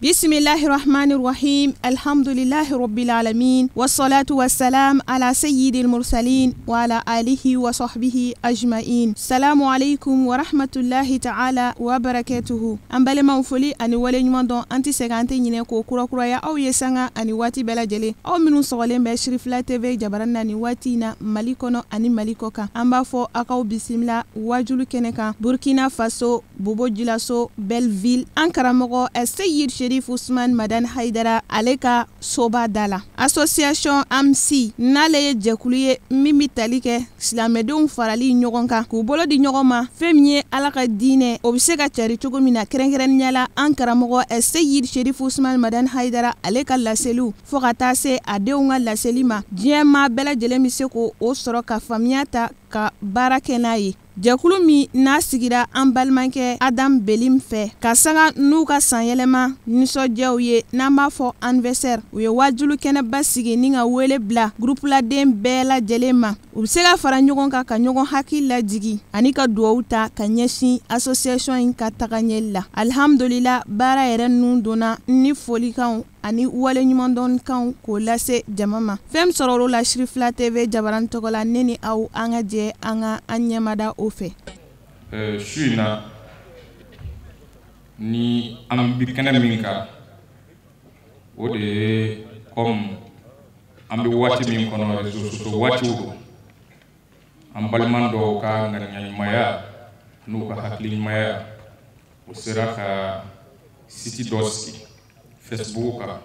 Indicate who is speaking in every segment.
Speaker 1: Bismillahirrahmanirrahim. Alhamdulillahi rabbil alamin. Wassalatu wassalam ala sayyidil mursalin wa ala alihi wa sahbihi ajma'in. Salamu alaikum wa rahmatullahi ta'ala wa barakatuhu. Ambale mawfoli ani wale ɲuman don anti segante ɲine ko kurakuraya aw ye sanga ani wati bɛɛ lajɛlen. Aw minnu sɔgɔlen bɛ Shirifila TV jabaran na ni wati na Mali kɔnɔ ani Mali kɔ kan. An b'a fɔ aw kaw bisimila wajulu kɛnɛ kan. Burkina Faso, Bobo Djilasso, Belleville. An karamɔgɔ Seyid Sherif Ousmane Madan Haidara ale ka soba dala. Association AMSI n'ale ye jɛkulu ye min bi tali kɛ silamɛdenw farali ɲɔgɔn kan k'u bolo di ɲɔgɔn ma fɛn min ye Ala ka diinɛ o bɛ se ka cari cogo min na kɛrɛnkɛrɛnnenya la an karamɔgɔ Seyid Sherif Ousmane Madan Haidara ale ka laseliw fo ka taa se a denw ka laseli ma diɲɛ maa bɛɛ lajɛlen bɛ se k'o sɔrɔ ka faamuya ta ka baara kɛ n'a ye. Jɛkulu min n'a sigira an balimakɛ Adam Belim fɛ ka sanga n'u ka sanyɛlɛma nisɔndiyaw ye n'an b'a fɔ anniversaire u ye wajulu kɛnɛba sigi ni ka wele bila groupe-laden bɛɛ lajɛlen ma u bɛ se ka fara ɲɔgɔn kan ka ɲɔgɔn hakili lajigi ani ka duwawu ta ka ɲɛsin association in ka tagaɲɛli la. Alhamdulillah baara yɛrɛ nun donna ni folikanw ani wale ɲumandɔnkanw k'o lase jama ma. Fɛn sɔrɔla la Shirifila TV jabaran tɔgɔ la ne ni aw an ka jɛ an ka an ɲɛmada o fɛ.
Speaker 2: Su in na ni an bi kɛnɛ min kan o de ye comme an bɛ waati min kɔnɔ réseaux sociaux waatiw don an balima dɔw ka ŋaniyaɲumanya n'u ka hakiliɲumanya o sera ka site dɔ sigi Facebook kan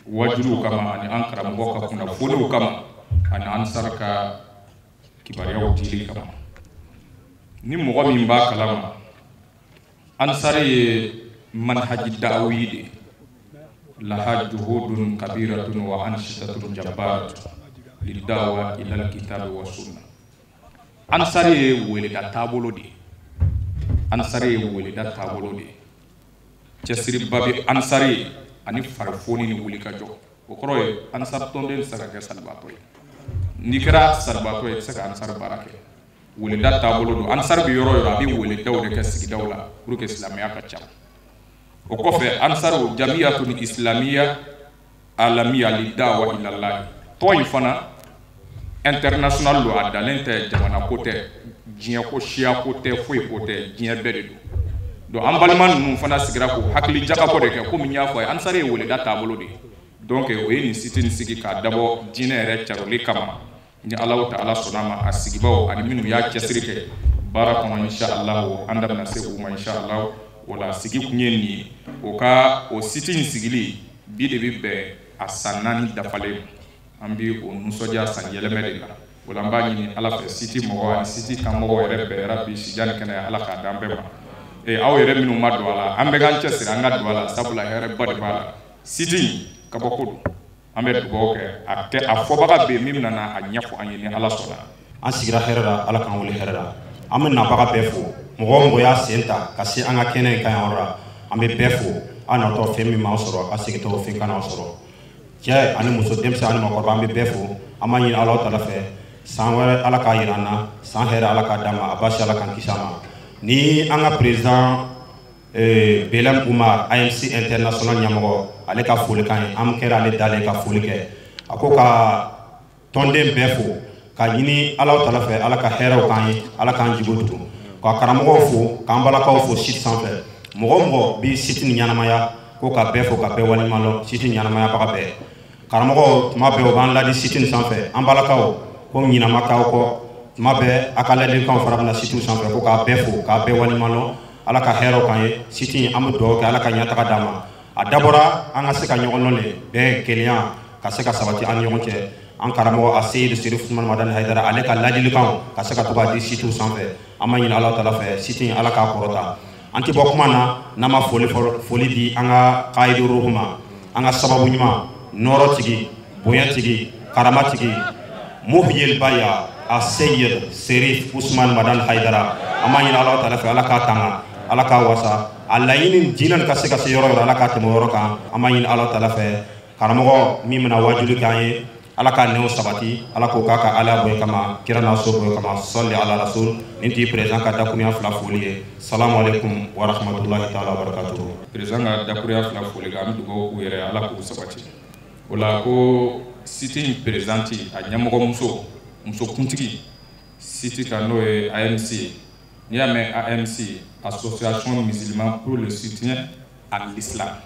Speaker 2: wajuliw kama ani an karamɔgɔ ka kunnafoniw kama ani an sara ka kibaruyaw dili kama ni mɔgɔ min b'a kalama ansari ye manhaji da'awi de laha juhudun kabiratun wa anshitatun jabbaratun lidawa ila alkitabi wa sunna. Ansari ye weleda taabolo de ansari ye weleda taabolo de cɛsiri babi ansari ani farifoni ni wuli ka jɔ o kɔrɔ ye ansar tɔnden tɛ se ka kɛ salibatɔ ye n'i kɛra salibatɔ ye i tɛ se ka ansar baara kɛ weleda taabolo don ansar bɛ yɔrɔ yɔrɔ a bɛ weledaw de kɛ sigidaw la pour que silamɛya ka ca o kɔfɛ ansar jamiyatun islamiya alamiya lidawa ilallah tɔn in fana international don a dalen tɛ jamana ko tɛ diɲɛ ko siya ko tɛ foyi ko tɛ diɲɛ bɛɛ de don. Donc an balima ninnu fana sigira ko hakili jagabɔ de kɛ komi n y'a fɔ a ye ansari ye weleda taabolo de donc o ye nin site nin sigi k'a dabɔ diinɛ yɛrɛ caroli kama ni Alahu Ta'ala sɔnna ma a sigibaw ani minnu y'a cɛsiri kɛ baara kɔnɔ inshallah an da bɛna se u ma inshallah o la sigi kun ye nin ye o ka o site nin sigili bi de bɛ bɛn a san 4 dafalen an bɛ o nisɔndiya san yɛlɛmɛ de la o la an b'a ɲini Ala fɛ site mɔgɔ ani site kan mɔgɔ yɛrɛ bɛɛ Rabbi sijani kɛnɛya Ala k'a d'an bɛɛ ma. Aw yɛrɛ minnu ma don a la an bɛ k'an cɛsiri an ka don a la sabula hɛrɛba de b'a la site in kabako don an bɛ dugawu kɛ a fɔbaga bɛ yen min bɛna a ɲɛfɔ an ye ni Ala sɔnna.
Speaker 3: An sigira hɛrɛ la Ala k'an wele hɛrɛ la an bɛ nabaga bɛɛ fo mɔgɔ o mɔgɔ y'a sen ta ka se an ka kɛnɛ in kan yan yɔrɔ la an bɛ bɛɛ fo an natɔ fɛn min m'aw sɔrɔ a segintɔ fɛn kana aw sɔrɔ cɛ ani muso denmisɛn ani mɔgɔkɔrɔba an bɛ bɛɛ fo an b'a ɲini Alahu Ta'ala fɛ san wɛrɛ Ala k'a yira an na san hɛrɛ Ala k'a d'an ma a basi Ala k'an kisi a ma. Ni an ka président Belem Umar AMC international ɲɛmɔgɔ ale ka folikan ye an kɛra ale dalen ka foli kɛ a ko ka tɔnden bɛɛ fo ka ɲini Alahu Ta'ala fɛ Ala ka hɛrɛw k'an ye Ala k'an jigo tugu ka karamɔgɔw fo k'an balakaw fo site sanfɛ mɔgɔ o mɔgɔ bi site ni ɲɛnamaya ko ka bɛɛ fo ka bɛɛ waliɲuman site ɲɛnamayabaga bɛɛ karamɔgɔw tuma bɛɛ u b'an ladi site nin sanfɛ an balakaw ko ɲinama k'aw kɔ tuma bɛɛ a ka ladilikanw fara bɛna site sanfɛ ko k'a bɛɛ fo k'a bɛɛ waliɲuman Ala ka hɛrɛw k'an ye site in an bɛ dugawu kɛ Ala ka ɲɛtaga d'an ma a dabɔra an ka se ka ɲɔgɔn dɔn de bɛɛ kelenya ka se ka sabati an ni ɲɔgɔn cɛ an karamɔgɔ a Seyid Sirif Usman Madan Haidara ale ka ladilikanw ka se ka to ka di site sanfɛ an ma ɲini Ala taala fɛ site in Ala k'a kɔrɔta an tɛ bɔ kuma na n'an ma foli di an ka kaidu ruhu ma an ka sababu ɲuman nɔrɔ tigi bonya tigi karama tigi muhyil baya a Seyid Sirif Usman Madan Haidara an ma ɲini Ala taala fɛ Ala k'a tanga Ala k'a wasa a laɲini diinɛ ka se yɔrɔ yɔrɔ Ala k'a tɛmɛ yɔrɔ kan an ma ɲini Ala taala fɛ karamɔgɔ min bɛna wajuli k'an ye Ala ka nɛɛw sabati Ala k'o k'a ka Ala bonya kama kira n'a so bonya kama salli ala rasul nin t'i président ka dakuruɲa 2 foli ye salamu alaikum wa rahmatullahi ta'ala wa barakatuhu
Speaker 2: président ka dakuruɲa 2 foli kɛ an bɛ dugawu k'u yɛrɛ Ala k'u sabati o la ko site in présidenti a ɲɛmɔgɔ muso kuntigi site kan n'o ye AMC n'i y'a mɛn AMC association musulman pour le soutien à l'islam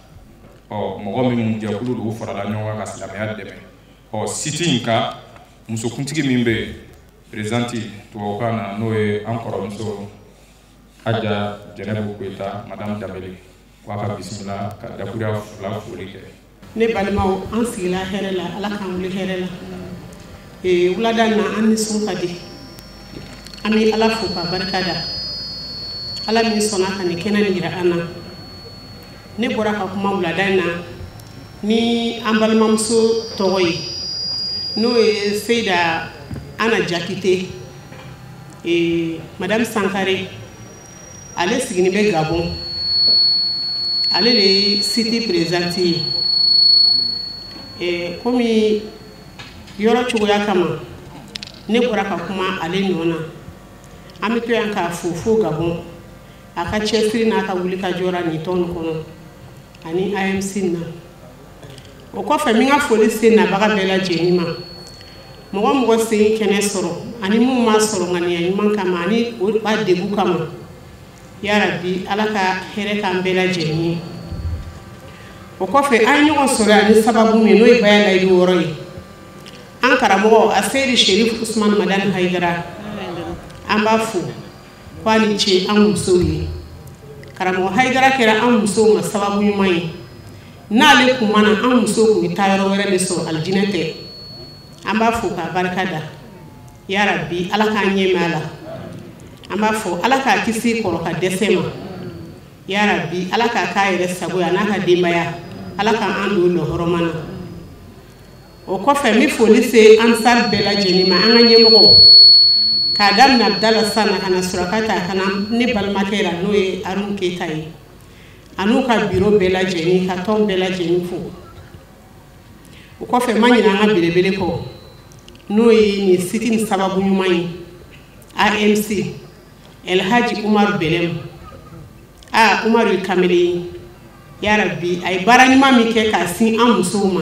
Speaker 2: mɔgɔ min jɛkulu don u farala ɲɔgɔn kan ka silamɛya dɛmɛ site in ka muso kuntigi min bɛ présidenti tubabukan na n'o ye an kɔrɔmuso Haja Jɛnɛbu Koyita madame Danbele k'a ka bisimila ka dakuruya 2 foli kɛ.
Speaker 4: Ne balimaw an sigila hɛrɛ la Ala k'an wuli hɛrɛ la wulada in na an nisɔn ka di an bɛ Ala fo ka barika da Ala min sɔnna ka nin kɛnɛ nin jira an na ne bɔra ka kuma wulada in na ni an balimamuso tɔgɔ ye n'o ye Seyida Ana Jakite madame Sankare ale sigini bɛ Gabon ale de ye site présidenti ye komi yɔrɔ cogoya kama ne bɔra ka kuma ale nɔ na an bɛ to yan k'a fo Gabon a ka cɛsiri n'a ka wuli ka jɔra nin tɔn kɔnɔ ani AMC na o kɔfɛ min ka foli se nabaga bɛɛ lajɛlen ma mɔgɔ sen kɛnɛ sɔrɔ ani mun ma sɔrɔ ŋaniya ɲuman kama ani o ba degun kama ya Rabbi Ala ka hɛrɛ k'an bɛɛ lajɛlen ye o kɔfɛ an ye ɲɔgɔn sɔrɔ ani sababu min n'o ye baya layidu wɔɔrɔ ye an karamɔgɔ a Seyid Sirif Usman Madan Haidara an b'a fo k'a ni ce an musow ye karamɔgɔ Haidara kɛra an musow ma sababu ɲuman ye n'ale kun mana an musow kun bɛ taa yɔrɔ wɛrɛ de sɔrɔ alijinɛ tɛ an b'a fo k'a barika da ya Rabbi Ala k'an ɲɛmɛ a la an b'a fɔ Ala k'a kisi kɔrɔ ka dɛsɛ ma ya Rabbi Ala k'a k'a yɛrɛ sago ye a n'a ka denbaya Ala k'an don lɔhɔrɔma na o kɔfɛ n bɛ foli se ansar bɛɛ lajɛlen ma an ka ɲɛmɔgɔ k'a daminɛ Abdala Sana ka na Surakata ka na ne balimakɛ la n'o ye Arun Keyita ye an'u ka biro bɛɛ lajɛlen ka tɔn bɛɛ lajɛlen fo o kɔfɛ ma ɲinɛ an ka belebele kɔ n'o ye nin site nin sababu ɲuman ye AMC Elhaji Umaru Belem Umaru ye kamele ye ya Rabbi a ye baara ɲuman min kɛ k'a sin an musow ma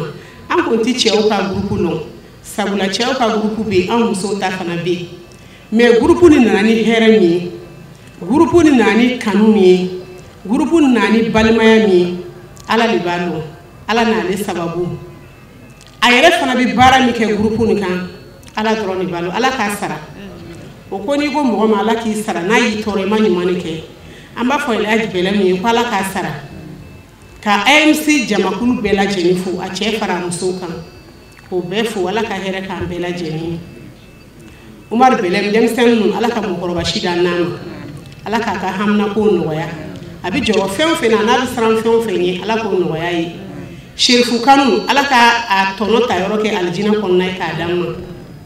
Speaker 4: an kun tɛ cɛw ka groupe lɔn sabula cɛw ka groupe bɛ an musow ta fana bɛ yen mais groupe nin nana ni hɛrɛ min ye groupe nin nana ni kanu min ye groupe nin nana ni balimaya min ye Ala de b'a dɔn Ala n'ale sababu a yɛrɛ fana bɛ baara min kɛ groupe nin kan Ala dɔrɔn de b'a dɔn Ala k'a sara o ko n'i ko mɔgɔ ma Ala k'i sara n'a y'i tɔɔrɔ i ma ɲuman de kɛ an b'a fɔ Elhaji Belem ye ko Ala k'a sara ka AMC jamakulu bɛɛ lajɛlen fo a cɛ fara musow kan k'o bɛɛ fo Ala ka hɛrɛ k'an bɛɛ lajɛlen ye Umaru Belem denmisɛnnin ninnu Ala ka mɔgɔkɔrɔba si d'an n'a ma Ala k'a ka haminakow nɔgɔya a bɛ jɔrɔ fɛn o fɛn na n'a bɛ siran fɛn o fɛn ye Ala k'o nɔgɔya ye Sherifu Kanu Ala ka a tɔnɔ ta yɔrɔ kɛ alijinɛ kɔnɔna ye k'a d'an ma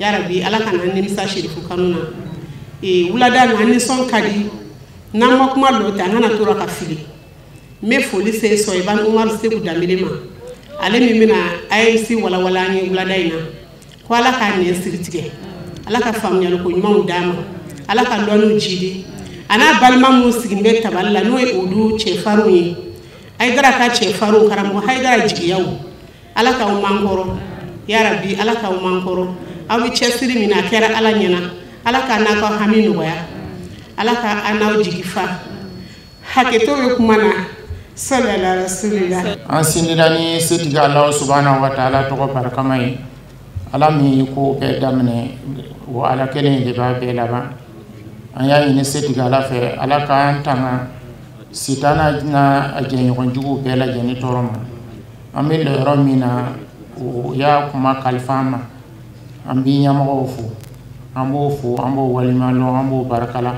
Speaker 4: ya Rabbi Ala ka n'an nimisa Sherifu Kanu na wulada na an nisɔn ka di n'an ma kuma dɔ tɛ an kana tora ka fili n bɛ foli se Sɔyiban Umaru Seku Danbele ma ale min bɛna AMC walawala an ye wulada in na ko Ala k'a nɛn siri tigɛ Ala ka faamuyaliko ɲumanw d'a ma Ala ka dɔnniw jidi a n'a balima minnu sigilen bɛ tabali la n'o ye olu cɛfarinw ye Haidara ka cɛfarinw karamɔgɔ Haidara jigiyaw Ala k'aw mankɔrɔ ya Rabbi Ala k'aw mankɔrɔ aw bɛ cɛsiri min na a kɛra Ala ɲɛna Ala k'a n'a ka hami nɔgɔya Ala ka an n'aw jigi fa hakɛto bɛ kuma na sallallahu alaihi wasallam
Speaker 5: an sindira ni setigi Ala subhanahu wa ta'ala tɔgɔ barikama ye Ala min ko bɛɛ daminɛ o Ala kelen de b'a bɛɛ laban an y'a ɲini setigi Ala fɛ Ala k'an tanga sitana n'a a jɛɲɔgɔnjuguw bɛɛ lajɛlen tɔɔrɔ ma an bɛ yɔrɔ min na o y'a kuma kalifa an ma an bi ɲɛmɔgɔw fo an b'o fo an b'o walimadɔn an b'o barakala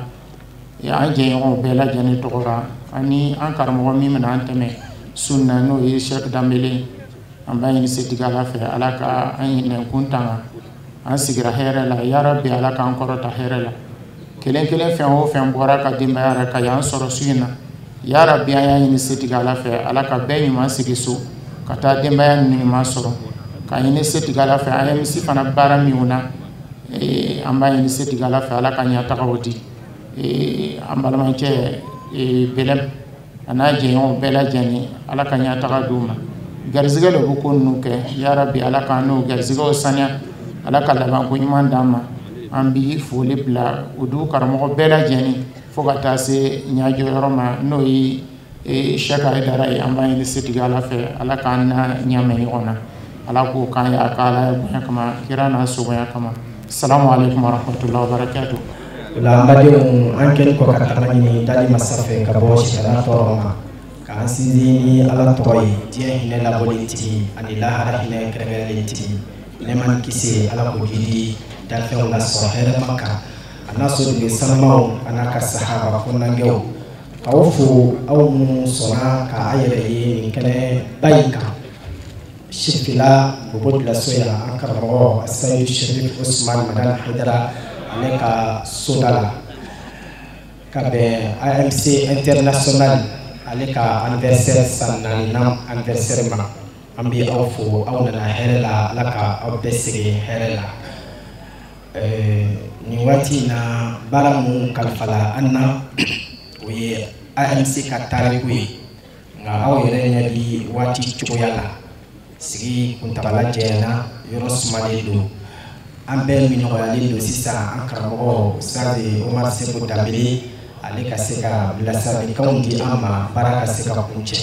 Speaker 5: an jɛɲɔgɔnw bɛɛ lajɛlen tɔgɔ la ani an karamɔgɔ min bɛna an tɛmɛ sunna n'o ye Sheikh Dambele an b'a ɲini setigi Ala fɛ Ala ka an ɲinɛ kun tanga an sigira hɛrɛ la ya Rabbi Ala k'an kɔrɔta hɛrɛ la kelen kelen fɛn o fɛn bɔra ka denbaya yɛrɛ ka y'an sɔrɔ su in na ya Rabbi an y'a ɲini setigi Ala fɛ Ala ka bɛɛ ɲuman sigi so ka taa denbaya ninnu ɲuman sɔrɔ ka ɲini setigi Ala fɛ AMC fana baara min na an b'a ɲini setigi Ala fɛ Ala ka ɲɛtagaw di an balimakɛ Bɛlɛm a n'a jɛɲɔgɔnw bɛɛ lajɛlen Ala ka ɲɛtaga d'u ma garizigɛ de bɛ ko ninnu kɛ ya Rabbi Ala k'an n'o garizigɛw saniya Ala ka labanko ɲuman d'an ma an bi foli bila o du karamɔgɔ bɛɛ lajɛlen fo ka taa se ɲɛjɔ yɔrɔ ma n'o ye Sheikh Haidara ye an b'a ɲini setigi Ala fɛ Ala k'an na ɲamɛ ɲɔgɔn na Ala k'o k'an ye a ka Ala bonya kama kira n'a sogonya kama assalamu alaikum warahmatullahi wabarakatuh.
Speaker 6: La badenw an kɛlen kɔ ka taga ɲini dali masa fɛ ka bɔ sariya tɔɔrɔ ma k'an sinsin ni Ala tɔgɔ ye diɲɛ hinɛ labɔlen tigi ani lahara hinɛ kɛrɛnkɛrɛnlen tigi nɛɛma ni kisi Ala k'o di dafɛnw lasɔrɔ hɛrɛma kan a n'a soden sanumaw a n'a ka sahaba kɔnɔnankɛw k'aw fo aw minnu sɔnna k'a yɛrɛ ye nin kɛnɛ ba in kan Sifila Bobo de la Soya an karamɔgɔ Sayidu Sherif Usman Madani Haidara ale ka soda la ka bɛn AMC International ale ka anniversaire san 4nan anniversaire ma an bɛ aw fo aw nana hɛrɛ la Ala ka aw bɛɛ segin hɛrɛ la nin waati in na baara mun kalifala an na o ye AMC ka tariku ye nka aw yɛrɛ ɲɛ bi waati cogoya la sigi kuntagala jɛna yɔrɔ sumalen don an bɛɛ min nɔgɔyalen don sisan an karamɔgɔ Ustaz Omar Seko Dambele ale ka se ka bilasiralikanw di an ma baara ka se ka kuncɛ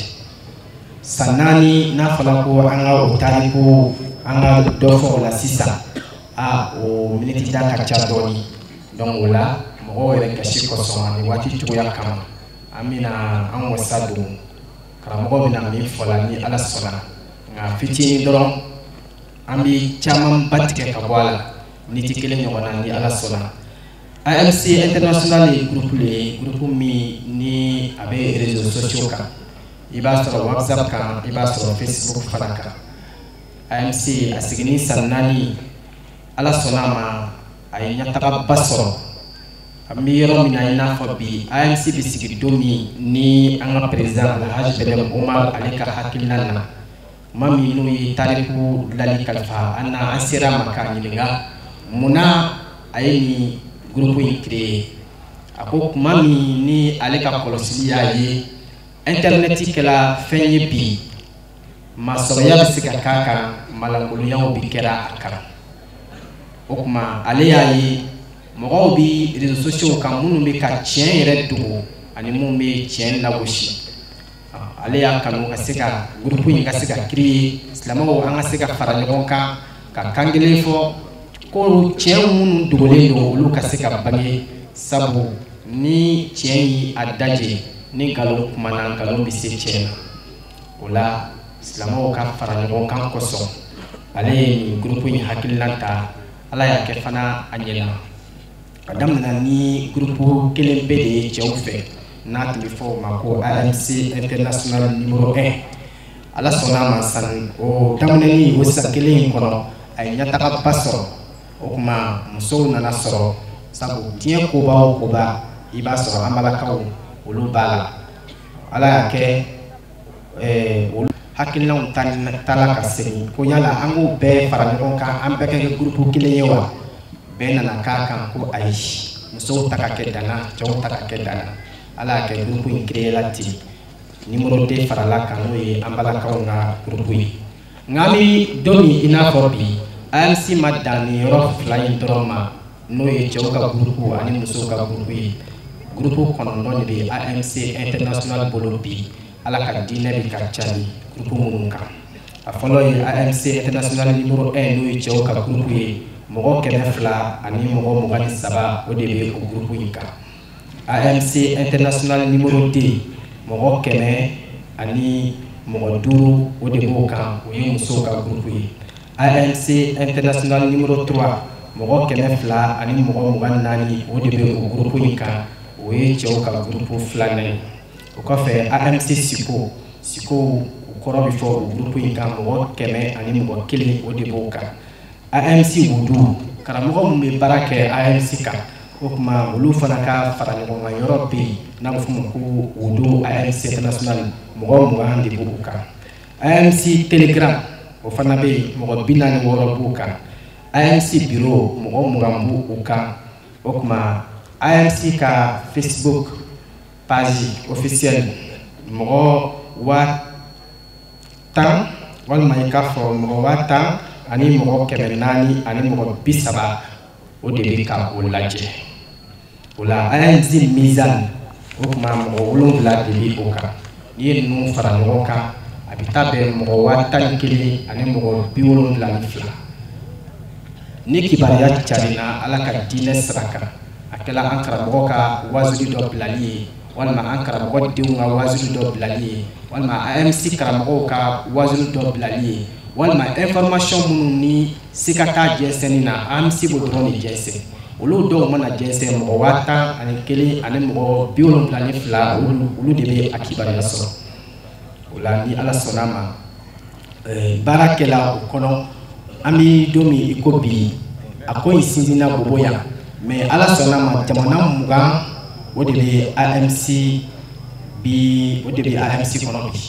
Speaker 6: san 4 n'a fɔra ko an ka o tariku an ka dɔ fɔ o la sisan o miniti da ka ca dɔɔni donc o la mɔgɔw yɛrɛ gasi kɔsɔn ani waati cogoya kama an bɛna an wasa don karamɔgɔ bɛna min fɔ la ni Ala sɔnna nka fitinin dɔrɔn an bɛ caman ba tigɛ ka bɔ a la ni tɛ kelen ɲɔgɔn na ni Ala sɔnna AMC International ye groupe le ye groupe min ni a bɛ réseaux sociaux kan i b'a sɔrɔ WhatsApp kan i b'a sɔrɔ Facebook fana kan AMC a sigini san 4 Ala sɔnna a ma a ye ɲɛtaga ba sɔrɔ an bɛ yɔrɔ min na i n'a fɔ bi AMC bɛ sigi don min ni an ka président Alhaji Bɛlɛm Umar ale ka hakilina na maa min n'o ye tariku dilanli kalifa an na an sera ma k'a ɲininka munna a ye nin groupe in créé a ko kuma min ni ale ka kɔlɔsili y'a ye internet kɛla fɛn ye bi masɔrɔya bɛ se ka k'a kan malankoloyaw bi kɛra a kan o kuma ale y'a ye mɔgɔw bi réseaux sociaux kan minnu bɛ ka tiɲɛ yɛrɛ dogo ani minnu bɛ tiɲɛ lagosi ale y'a kanu ka se ka groupe in ka se ka créer silamɛw an ka se ka fara ɲɔgɔn kan ka kan kelen fɔ ko tiɲɛ minnu dogolen don olu ka se ka bange sabu ni tiɲɛ yi a daje ni nkalon kumana nkalon bɛ se tiɲɛ na o la silamɛw ka fara ɲɔgɔn kan kosɔn ale ye nin groupe in hakilina ta Ala y'a kɛ fana a ɲɛna a daminɛ ni groupe kelen bɛɛ de ye cɛw fɛ n'a tun bɛ fɔ o ma ko AMC International numéro 1 Ala sɔnna a ma san o daminɛni o san kelen in kɔnɔ a ye ɲɛtaga ba sɔrɔ o kuma musow nana sɔrɔ sabu diɲɛ koba o koba i b'a sɔrɔ an balakaw olu b'a la Ala y'a kɛ olu hakilinaw taala ka segin ko yala an k'o bɛɛ fara ɲɔgɔn kan an bɛɛ ka kɛ groupe kelen ye wa bɛɛ nana k'a kan ko ayi musow ta ka kɛ dana cɛw ta ka kɛ dana Ala y'a kɛ groupe in créé la ten numéro 2 farala kan n'o ye an balakaw ka groupe ye nka an bɛ don min i n'a fɔ bi AMC ma dan nin yɔrɔ 2 in dɔrɔn ma n'o ye cɛw ka groupe ani musow ka groupe ye groupe 9 de bɛ AMC International bolo bi Ala ka diinɛ bɛ ka cari groupe minnu kan a fɔlɔ ye AMC International numéro 1 n'o ye cɛw ka groupe ye mɔgɔ 200 ani mɔgɔ 23 o de bɛ o groupe in kan AMC International numéro 2 mɔgɔ 100 ani mɔgɔ 5 o de b'o kan o ye musow ka groupe ye ANC international numéro 3 mɔgɔ 200 ani mɔgɔ 24 o de bɛ o groupe in kan o ye cɛw ka groupe 2nan ye o kɔfɛ AMC Siko o kɔrɔ bɛ fɔ o groupe in kan mɔgɔ 100 ani mɔgɔ 1 o de b'o kan AMC Wudu karamɔgɔ min bɛ baara kɛ AMC kan o kuma olu fana ka fara ɲɔgɔn kan yɔrɔ bɛ yen n'a bɛ fɔ o ma ko Wudu AMC international mɔgɔ 20 de b'o kan AMC Telegram o fana bɛ yen mɔgɔ 46 b'o kan AMC Bureau mɔgɔ 20 b'o kan o kuma AMC ka Facebook page officiel mɔgɔ 10 walima i k'a fɔ mɔgɔ 10 ani mɔgɔ 400 ani mɔgɔ 30 o de bɛ ka o lajɛ o la AMC Mizan o kuma mɔgɔ 7 de bɛ o kan n'i ye ninnu fara ɲɔgɔn kan a bɛ taa bɛn mɔgɔ 11 ani mɔgɔ 72 ni kibaruya carinna Ala ka diinɛ sira kan a kɛla an karamɔgɔ ka waziri dɔ bilali ye walima an karamɔgɔ denw ka waziri dɔ bilali ye walima AMC karamɔgɔw ka waziri dɔ bilali ye walima information minnu ni se ka taa jɛnsɛnni na AMC b'o dɔrɔn de jɛnsɛn olu dɔw mana jɛnsɛn mɔgɔ 11 ani mɔgɔ 72 olu de bɛ a kibaruya sɔrɔ o la ni Ala sɔnna ma baarakɛla o kɔnɔ an bɛ don min i ko bi a ko in sinsinna bobo yan mais Ala sɔnna ma jamana 20 o de bɛ AMC kɔnɔ bi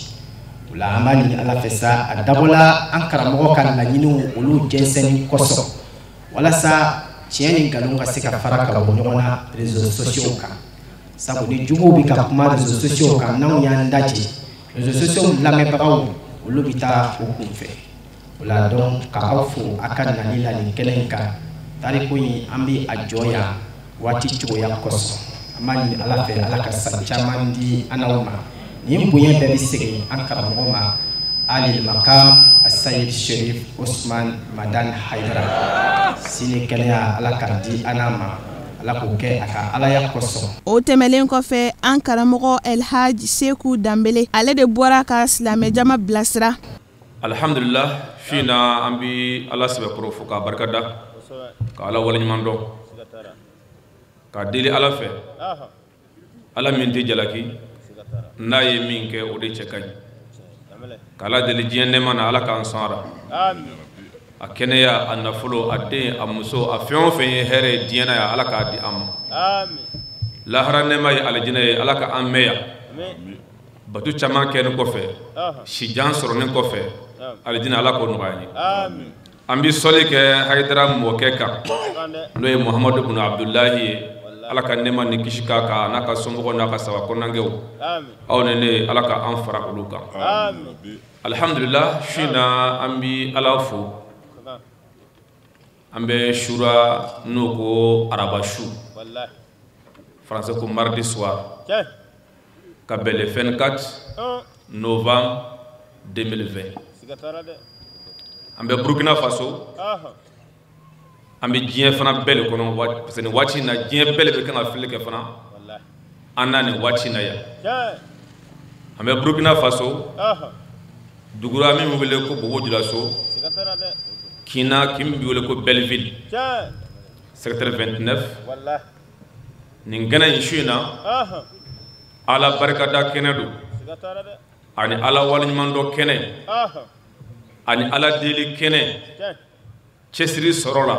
Speaker 6: o la an b'a ɲini Ala fɛ sa a dabɔla an karamɔgɔ ka laɲiniw olu jɛnsɛnni kɔsɔn walasa tiɲɛ ni nkalon ka se ka fara ka bɔ ɲɔgɔn na réseaux sociaux kan sabu ni juguw bɛ ka kuma réseaux sociaux kan n'anw y'an daje réseaux sociaux lamɛnbagaw olu bɛ taa o kunfɛ o la donc ka aw fo a ka nali la nin kɛnɛ in kan tariku in an bɛ a jɔ yan waati cogoya kɔsɔn an b'a ɲini Ala fɛ Ala ka san caman di an n'aw ma nin bonya bɛɛ bɛ segin an karamɔgɔ ma Ali Makam Asayid Sherif Osman Madan Haidara sini kɛnɛya Ala ka di an ma Ala k'o kɛ a ka Alaya kɔsɔn.
Speaker 1: O tɛmɛlen kɔfɛ an karamɔgɔ Elhaji Seku Danbele ale de bɔra ka silamɛ jama bilasira.
Speaker 2: Alhamdulillah fina an bɛ Ala sɛbɛkɔrɔ fo k'a barikada ka Ala waleɲuman dɔn ka deli Ala fɛ Ala min tɛ jalaki n'a ye min kɛ o de cɛ ka ɲi k'Ala deli diɲɛ nɛɛma na Ala k'an sɔn a la a kɛnɛya a nafolo a den a muso a fɛn o fɛn ye hɛrɛ ye diɲɛ na yan Ala k'a di an ma lahara nɛɛma ye alijinɛ ye Ala ka an mɛn yan batu caman kɛni kɔfɛ sijan sɔrɔni kɔfɛ alijinɛ Ala k'o nɔgɔya an ye an bɛ sɔli kɛ Haidara mɔkɛ kan n'o ye Muhamadu bin Abdullahi ye Ala ka nɛɛma ni kisi k'a kan n'a ka somɔgɔw n'a ka saba kɔnɔnankɛw aw ni ne Ala ka an fara olu kan alhamdulillah su in na an bɛ Ala fo an bɛ shura n'o ko araba su français ko mardi soir ka bɛn le 24 novembre 2020 an bɛ Burkina Faso an bɛ diɲɛ fana bɛɛ le kɔnɔ parce que nin waati in na diɲɛ bɛɛ le bɛ kan ka fili kɛ fana an na nin waati in na yan an bɛ Burkina Faso dugura min bɛ wele ko Bobo Dioulasso Kina kim bɛ wele ko Belleville secteur 29 nin kɛnɛ in su in na Ala barikada kɛnɛ don ani Ala waleɲuman dɔn kɛnɛ ani Ala deli kɛnɛ cɛsiri sɔrɔ la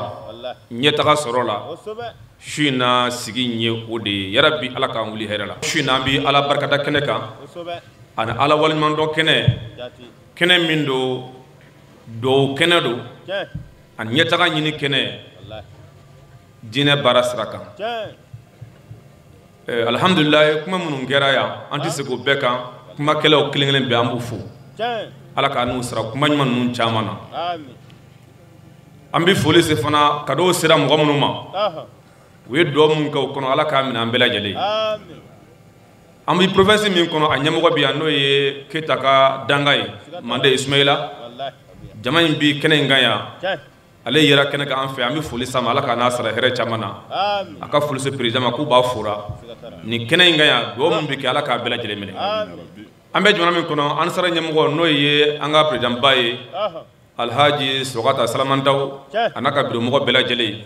Speaker 2: ɲɛtaga sɔrɔ la su in na sigi ye o de ye yarabi Ala k'an wuli hɛrɛ la su in na an bɛ Ala barikada kɛnɛ kan ani Ala waleɲuman dɔn kɛnɛ min don dɔw kɛnɛ don ani ɲɛtaga ɲini kɛnɛ diinɛ baara sira kan alhamdulillah kuma minnu kɛra yan an tɛ se k'o bɛɛ kan kumakɛlaw kelen-kelen bɛɛ an b'u fo Ala k'a n'u sara kuma ɲuman ninnu caman na an bɛ foli se fana ka dɔw sera mɔgɔ minnu ma u ye duwawu min kɛ o kɔnɔ Ala k'a minɛ an bɛɛ lajɛlen an bɛ province min kɔnɔ a ɲɛmɔgɔ bɛ yan n'o ye Keyita ka danga ye Mande Ismaila jama in bi kɛnɛ in kan yan ale yera kɛnɛ kan an fɛ an bɛ foli s'a ma Ala k'a n'a sara hɛrɛ caman na a ka foli se président ma k'u b'a fora nin kɛnɛ in kan yan duwawu min bɛ kɛ Ala k'a bɛɛ lajɛlen minɛ an bɛ jamana min kɔnɔ an sara ɲɛmɔgɔ n'o ye an ka président ba ye alhaji sogata salamantaw anaka biro mo bela jele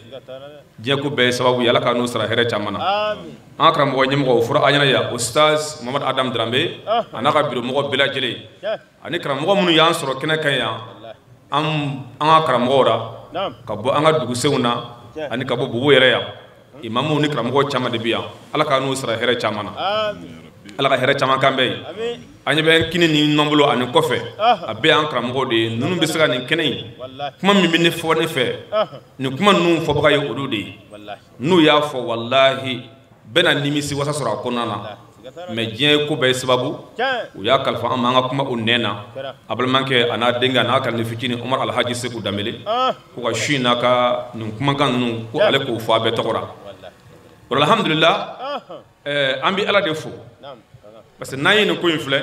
Speaker 2: je ko be sababu yalla ka no sara here chamana akram mo nyim ko fura anyana ya ustaz Muhammad Adam Drambe anaka biro mo bela jele ani kram mo munu yan soro kena kan ya am akram mo ra ka bo anga dugu sewna ani ka bo bo yere ya imamu ni kram mo chama de biya ala ka no sara here chamana ala ka here chama kambe anya ben kini ni nombolo ani kofe abe an kramgo de nunu bisira ni kene kuma mi ne fo ne fe ni kuma nu fo baka yo odude nu ya fo wallahi bena nimisi wasa sura konana me je ko be sababu u ya kalfa am nga kuma unena abal manke ana denga na kal ni fikini Omar Alhaji Seku Dambele ko ka shina ka nu kuma kan nu ko ale ko fa be tokora alhamdulillah ambi ala defo parce que nayi ne ko infle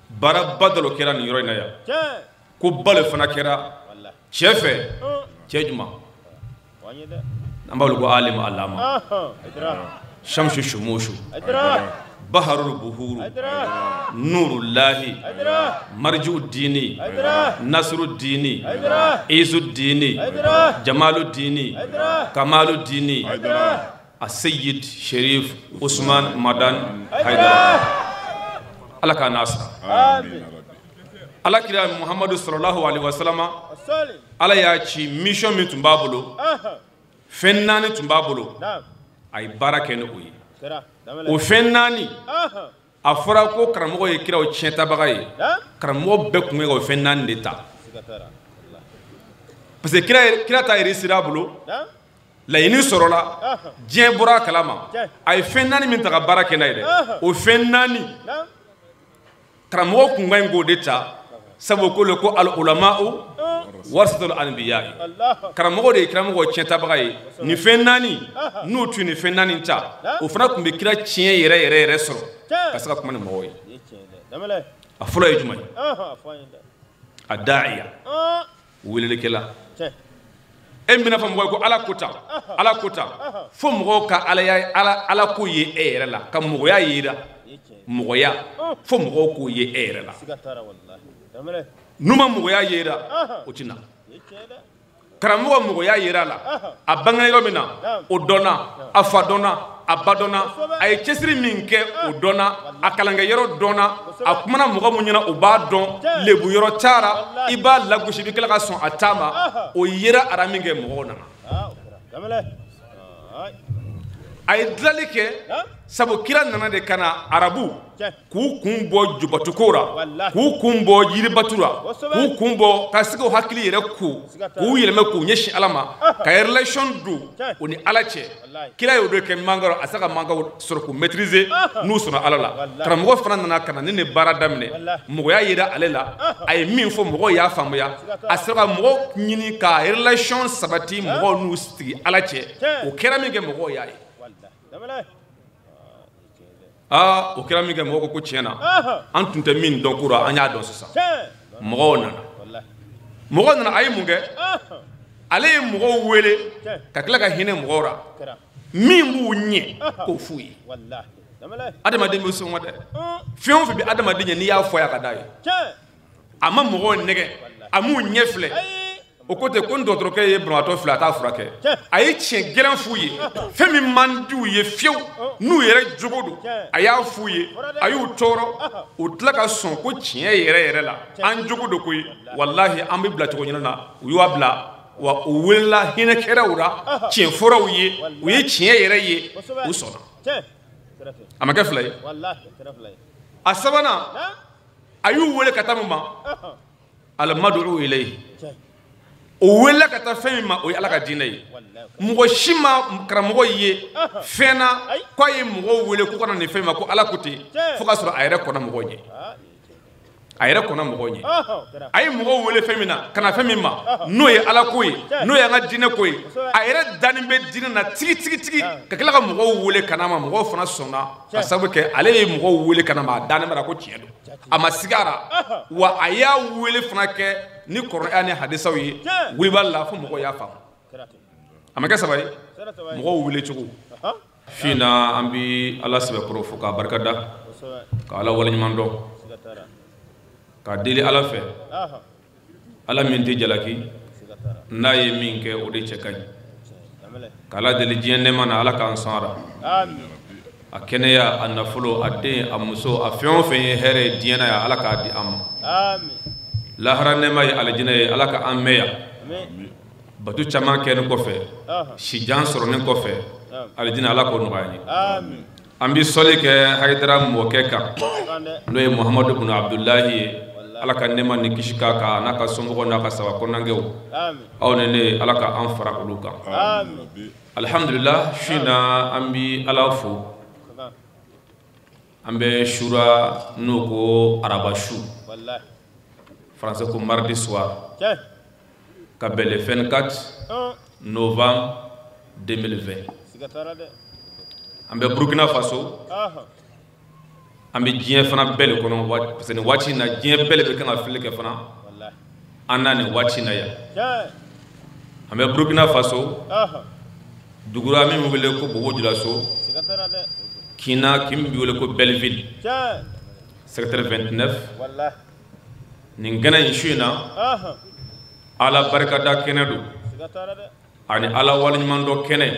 Speaker 2: bara badalo kera ni yoro inaya ko bale fana kera chefe chejuma ambalu go alim allama shamshu shumushu baharul buhuru nurullahi marju dini nasru dini izu dini jamalu dini kamalu dini السيد شريف عثمان مدان حيدر الله كان ناصر الله كريم محمد صلى الله عليه وسلم الله يأتي ميشن من تبابلو فنان تبابلو أي بارك نقوي وفناني أفراكو كرمو يكيرا وشينتا بغاي كرمو بكمي وفنان دتا بس كرا تايري سيرابلو la yini sorola dien bura kalama ay fennani min taga barake nayde o fennani kramo kunga ngo deta sabo ko le ko al ulama'u warasatul anbiya kramo de kramo go chenta bagay ni fennani no tu ni fennani ta o fana kumbe kira chien yere soro kasaka kuma ni moy afula yujmay adaiya wulele kala embina fam ko ala kota fo mo ka ala ko ye ere la kam mo ya yira mo ya fo mo ko ye ere la numa mo ya yira otina karamo mo ya yira la abanga yo mina odona afadona abadona ay chesiri minke odona akalanga yero dona akumana mo mo nyina obadon lebu yero tara iba lagushi bikela ka son atama o yira araminge mo na ay dlalike sabo kira nana de kana arabu ku kumbo jubatukura ku kumbo yiribatura ku kumbo kasigo hakili yere ku yeleme ku nyeshi alama ka relation du oni alache kira yodo ke mangaro asaka mangaro soro ku maîtriser nous sona alala kara mo fana nana kana ne bara damne mo ya yira alela ay min fo mo ya famu ya asaka mo nyini ka relation sabati mo nous sti alache o kera mi ge mo ya o kira mi ga moko ko tiena an tunta min don kura anya don sasa mo nana ay munge ale mo wele ka kila ka hine mo ora min bu nye ko fuyi adama de muso ngade fion fi bi adama de ni ya fo ya kadai ama mo nege amu nyefle o côté kon dotro ke ye brato flata frake ay chien gelan fuye femi mandu ye fiew nu yere jogodo aya fuye ayu toro o tlaka son ko chien yere la an jogodo koy wallahi am bi bla to nyina na wi wabla wa willa hina kerawra chien fora wi chien yere ye o sona amaka flay wallahi keraflay asabana ayu wele katamma al mad'u ilayhi o wela kata fema o ala ka dinay mugo shima karamo ye fena ko ye mugo wele ko kana ne fema ko ala kuti foka sura ayre ko na mugo nye ayre ko na mugo nye ay mugo wele femina kana femima no ye ala koy no ye nga dine koy ayre danimbe dine na tigi ka kala ka mugo wele kana ma mugo fana sona ka sabu ke ale ye mugo wele kana ma danimbe ra ko tiedo ama sigara wa aya wele fana ke ni Qur'ani hadisa wi wibal la fu mo ya fam amaka sabay mo wile chugo fina ambi Allah subhanahu wa ta'ala barkada ka ala wala nyamando ka deli ala fe ala min tɛ jalaki n'a ye min kɛ o de cɛ ka ɲi k'ala deli diɲɛ nɛɛma na ala k'an sɔn a la a kɛnɛya a nafolo a den a muso a fɛn o fɛn ye hɛrɛ ye diɲɛ na yan ala k'a di an ma lahara nɛɛma ye alijinɛ ye ala ka an mɛn yan batu caman kɛni kɔfɛ sijan sɔrɔlen kɔfɛ alijinɛ ala k'o nɔgɔya ye an bi sɔli kɛ hayidara mɔkɛ kan n'o ye muhamadu bin abdulahi ye ala ka nɛɛma ni kisi k'a kan n'a ka somɔgɔw n'a ka saba kɔnɔnankɛw aw ni ne ala ka an fara olu kan alhamdulillah su na an bi ala fo an bɛ shura n'o ko araba su français ko mardi soir ka bɛn le 24 novembre 2020 an bɛ burkina faso an bɛ diɲɛ fana bɛɛ le kɔnɔ parce que nin waati in na diɲɛ bɛɛ le bɛ kan ka fili kɛ fana an na nin waati in na yan an bɛ burkina faso dugura min bɛ wele ko bobo julaso kina kim bi wele ko Belleville secteur 29 nin gana in su in na ala barikada kɛnɛ do ani ala waleɲuman dɔ kɛnɛ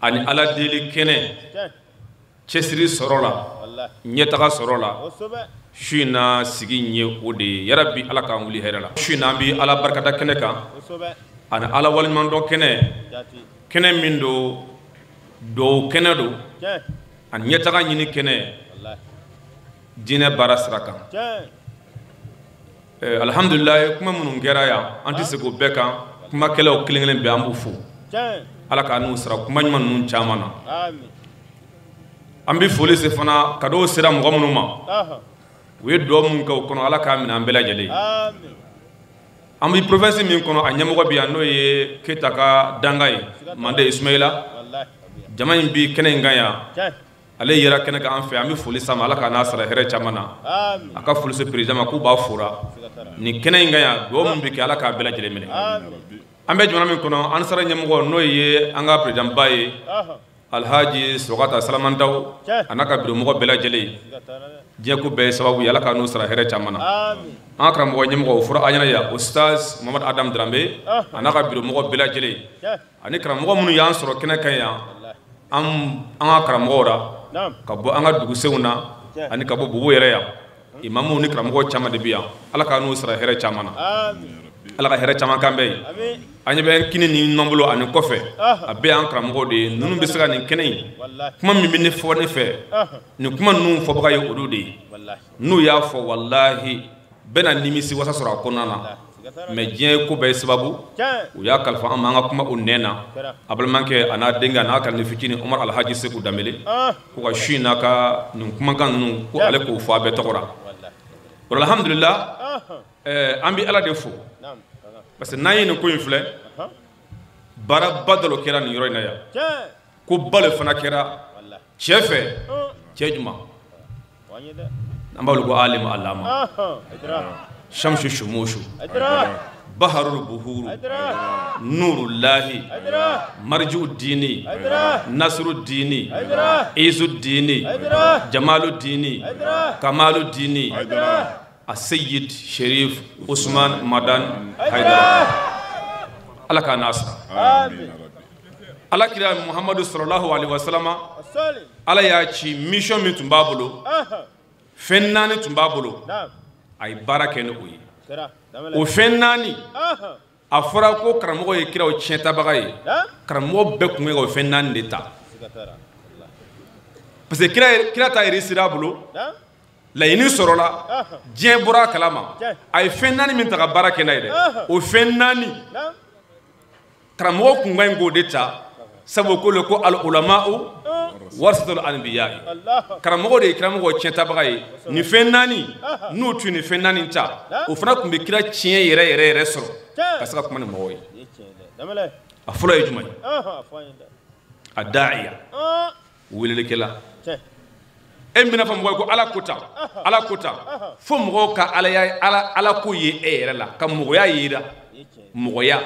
Speaker 2: ani ala deli kɛnɛ cɛsiri sɔrɔ la ɲɛtaga sɔrɔ la su in na sigi in ye o de ye yarabi ala k'an wuli hɛrɛ la su in na an bi ala barikada kɛnɛ kan ani ala waleɲuman dɔ kɛnɛ kɛnɛ min do dɔw kɛnɛ do ani ɲɛtaga ɲini kɛnɛ diinɛ baara sira kan alhamdulillah kuma minnu kɛra yan an tɛ segin o bɛɛ kan kumakɛlaw kelen kelen bɛɛ an b'u fo ala k'a n'u sara kuma ɲuman ninnu caman na an bɛ foli se fana ka dɔw sera mɔgɔ minnu ma u ye duwawu min kɛ o kɔnɔ ala k'a minɛ an bɛɛ lajɛlen an bɛ province min kɔnɔ a ɲɛmɔgɔ bɛ yan n'o ye Keyita ka danga ye Mande Ismaila jama in bi kɛnɛ in kan yan ale yɛrɛ kɛnɛ kan an fɛ an bɛ foli sama ala k'a n'a sara hɛrɛ caman na a ka foli se président ma k'u b'a fora nin kɛnɛ in kan yan duwawu min bɛ kɛ ala k'a bɛɛ lajɛlen minɛ an bɛ jamana min kɔnɔ an sara ɲɛmɔgɔ n'o ye an ka président ba ye alhaji Sogata Salamandaw a n'a ka biro mɔgɔ bɛɛ lajɛlen diɲɛ ko bɛɛ ye sababu ye ala k'a n'u sara hɛrɛ caman na an ka karamɔgɔ ɲɛmɔgɔ o fɔra an ɲɛna yan Ustaz Mamadu Adam Drambe a n'a ka biro mɔgɔ bɛɛ lajɛlen ani karamɔgɔ minnu y'an sɔrɔ kɛnɛ kan yan an ka karamɔgɔw la ka bɔ an ka dugusenw na ani ka bɔ Bobo yɛrɛ yan imamuw ni karamɔgɔ caman de bɛ yan ala k'a n'u sara hɛrɛ caman na ala ka hɛrɛ caman kan bɛ ye an ɲɛ bɛ kini ni nɔnbolo ani kɔfɛ a bɛɛ y'an karamɔgɔw de ye ninnu bɛ se ka nin kɛnɛ in kuma min bɛ ne fɔ ne fɛ nin kuma ninnu fɔbaga ye olu de ye n'u y'a fɔ walahi bɛɛ na nimisi wasa sɔrɔ a kɔnɔna na mais diɲɛ ko bɛɛ ye sababu u y'a kalifa an ma an ka kuma o nɛn na a balimakɛ a n'a denkɛ a n'a kalanden fitinin Umar Alhaji Seku Danbele ko ka su in n'a ka nin kumakan ninnu ko ale k'o fɔ a bɛɛ tɔgɔ la alhamdulillah an bɛ ala de fo parce que n'an ye nin ko in filɛ baaraba dɔ kɛra nin yɔrɔ in na yan ko ba le fana kɛra cɛ fɛ cɛ juma an b'a wele ko alimu alama Shamsu Shumushu Baharul Buhuru Nurullahi Marju Dini Nasru Dini Izu Dini Jamalu Dini Kamalu Dini Sayyid Sharif Usman Madan Haidara ala k'a n'a sara ala kira Muhammadu sallallahu alaihi wasallam ala y'a ci mission min tun b'a bolo fɛn naani tun b'a bolo a ye baara kɛ ni o ye o fɛn naani a fɔra ko karamɔgɔ ye kiraw tiɲɛtabaga ye karamɔgɔ bɛɛ tun bɛ ka o fɛn naani de ta parce que kira ta réussir a bolo laɲini sɔrɔla diɲɛ bɔra a kalama a ye fɛn naani min ta ka baara kɛ n'a ye dɛ o fɛn naani karamɔgɔ kun ka ɲi k'o de ta sabu ko le ko al ulama'u warasatul anbiya karamɔgɔ de ye karamɔgɔ tiɲɛtabaga ye nin fɛn naani n'u tun nin fɛn naani ta o fana tun bɛ kira tiɲɛ yɛrɛ yɛrɛ sɔrɔ ka se ka kuma ni mɔgɔw ye a fɔlɔ ye jumɛn ye a da'iya welelikɛla e bɛna fɔ mɔgɔ ye ko ala ko tan ala ko tan fo mɔgɔw ka ala ko ye e yɛrɛ la ka mɔgɔya yira mɔgɔya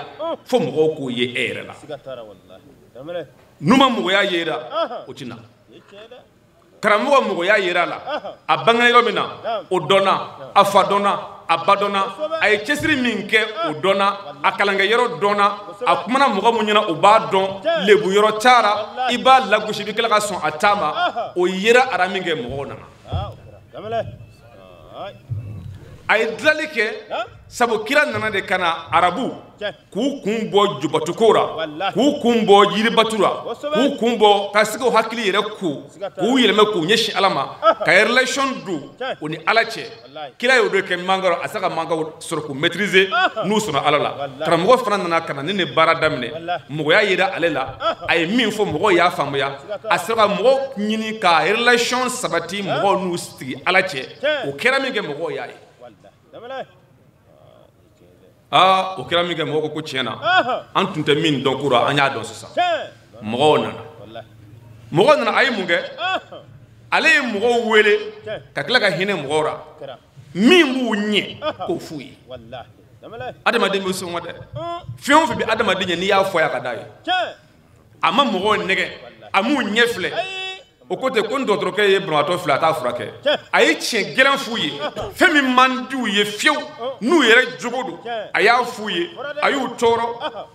Speaker 2: fo mɔgɔw k'o ye e yɛrɛ la n'u ma mɔgɔya yira o tɛ na karamɔgɔ mɔgɔya yira la a bangena yɔrɔ min na o dɔnna a fa dɔnna a ba dɔnna a ye cɛsiri min kɛ o dɔnna a kalankɛ yɔrɔ dɔnna a kumana mɔgɔ mun ɲɛna o b'a dɔn lebu yɔrɔ cara i b'a lagosi i bɛ tila ka sɔn a ta ma o yera ara min kɛ mɔgɔw nana a ye dilali kɛ sabu kira nana de ka na arabu k'u kun bɔ jubatuko ra k'u kun bɔ yiribatu ra k'u kun bɔ ka se k'u hakili yɛrɛ ko k'u yɛlɛmɛ k'u ɲɛsin ala ma ka relation don o ni ala cɛ kira y'o de kɛ mangaw a se ka mangaw sɔrɔ k'u maîtriser n'u sɔnna ala la karamɔgɔ fana nana ka na ne ni baara daminɛ mɔgɔya yera ale la a ye min fɔ mɔgɔw y'a faamuya a sera ka mɔgɔw ɲini ka relation sabati mɔgɔw n'u sigi ala cɛ o kɛra min kɛ mɔgɔw y'a ye o kɛra min kɛ mɔgɔw ko tiɲɛ na an tun tɛ min dɔn kura an y'a dɔn sisan mɔgɔw nana a ye mun kɛ ale ye mɔgɔw wele ka tila ka hinɛ mɔgɔw ra min b'u ɲɛ k'o f'u ye adamaden bɛ sɔn dɛ fɛn o fɛn bɛ adamaden ɲɛ n'i y'a fɔ a ka d'a ye a ma mɔgɔw nɛgɛ a m'u ɲɛ filɛ o ko ten ko n dɔgɔtɔrɔkɛ ye banabaatɔ filɛ a t'a furakɛ a ye tiɲɛ gɛlɛn f'u ye fɛn min man d'u ye fiyewu n'u yɛrɛ jogo don a y'a f'u ye a y'u tɔɔrɔ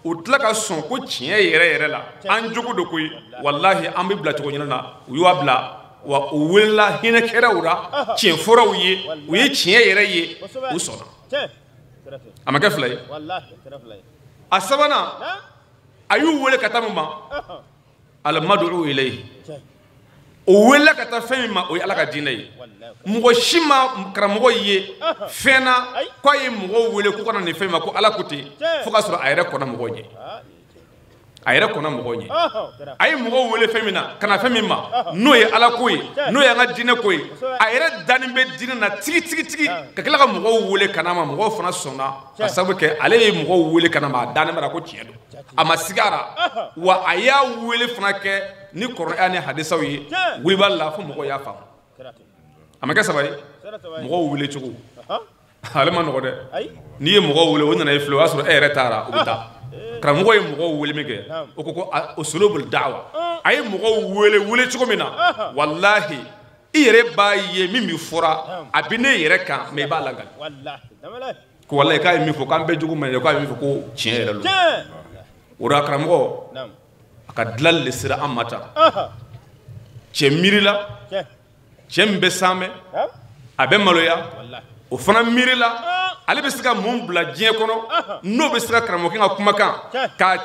Speaker 2: o tila ka sɔn ko tiɲɛ yɛrɛ yɛrɛ la an jogo don koyi walahi an bɛ bila cogo ɲini na u y'a bila wa u welela hinɛkɛraw la tiɲɛ fɔraw ye u ye tiɲɛ yɛrɛ ye u sɔnna a ma kɛ fila ye a sabanan a y'u wele ka taa mun ma alimadu ilayhi o wele ka taa fɛn min ma o ye ala ka diinɛ ye mɔgɔ si ma karamɔgɔ ye fɛn na k'a ye mɔgɔw wele k'u kana nin fɛn ma ko ala ko ten fo k'a sɔrɔ a yɛrɛ kɔnna mɔgɔw ɲɛ a yɛrɛ kɔnna mɔgɔw ɲɛ a ye mɔgɔw wele fɛn min na ka na fɛn min ma n'o ye ala ko ye n'o ye an ka diinɛ ko ye a yɛrɛ dannen bɛ diinɛ na tigi ka tila ka mɔgɔw wele ka na ma mɔgɔw fana sɔnna ka sababu kɛ ale ye mɔgɔw wele ka na ma a dannen bɛ ko tiɲɛ don a ma sigi a la wa a y'a wele fana kɛ ni kɔrɔya ni hadisaw ye wulibali la fo mɔgɔw y'a faamu a ma kɛ saba ye mɔgɔw wele cogo ale ma nɔgɔ dɛ n'i ye mɔgɔw wele o nana i filɛ o y'a sɔrɔ e yɛrɛ taara o bɛ taa karamɔgɔ ye mɔgɔw wele min kɛ o ko o solobul da'wa a ye mɔgɔw wele cogo min na walahi i yɛrɛ b'a ye min bɛ fɔra a bɛ ne yɛrɛ kan mais i b'a lagali ko walahi k'a ye min fɔ k'an bɛɛ jugu man ɲi k'a ye min fɔ ko tiɲɛ yɛrɛ don o la karamɔgɔ a ka dilanli de sera an ma tan cɛ miirila cɛ min bɛ sanmɛ a bɛ maloya o fana miirila ale bɛ se ka mun bila diɲɛ kɔnɔ n'o bɛ se ka karamɔgɔ ka kumakan k'a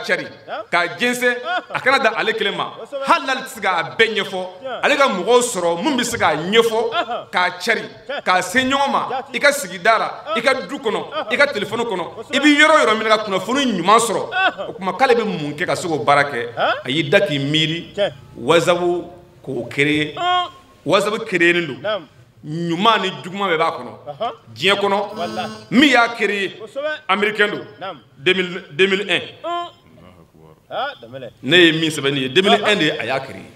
Speaker 2: cari k'a jɛnsɛn a kana da ale kelen ma hali n'ale tɛ se k'a bɛɛ ɲɛfɔ ale ka mɔgɔw sɔrɔ mun bɛ se k'a ɲɛfɔ k'a cari k'a se ɲɔgɔn ma i ka sigida la i ka du kɔnɔ i ka telefɔni kɔnɔ i bɛ yɔrɔ yɔrɔ min ka kunnafoni ɲuman sɔrɔ o tuma k'ale bɛ mun kɛ ka se k'o baara kɛ a y'i da k'i miiri wasabu k'o créer wasabu créer don ɲuman ni juguman bɛɛ b'a kɔnɔ diɲɛ kɔnɔ min y'a créer américain don 2001 ne ye min sɛbɛn nin ye 2001 de a y'a créer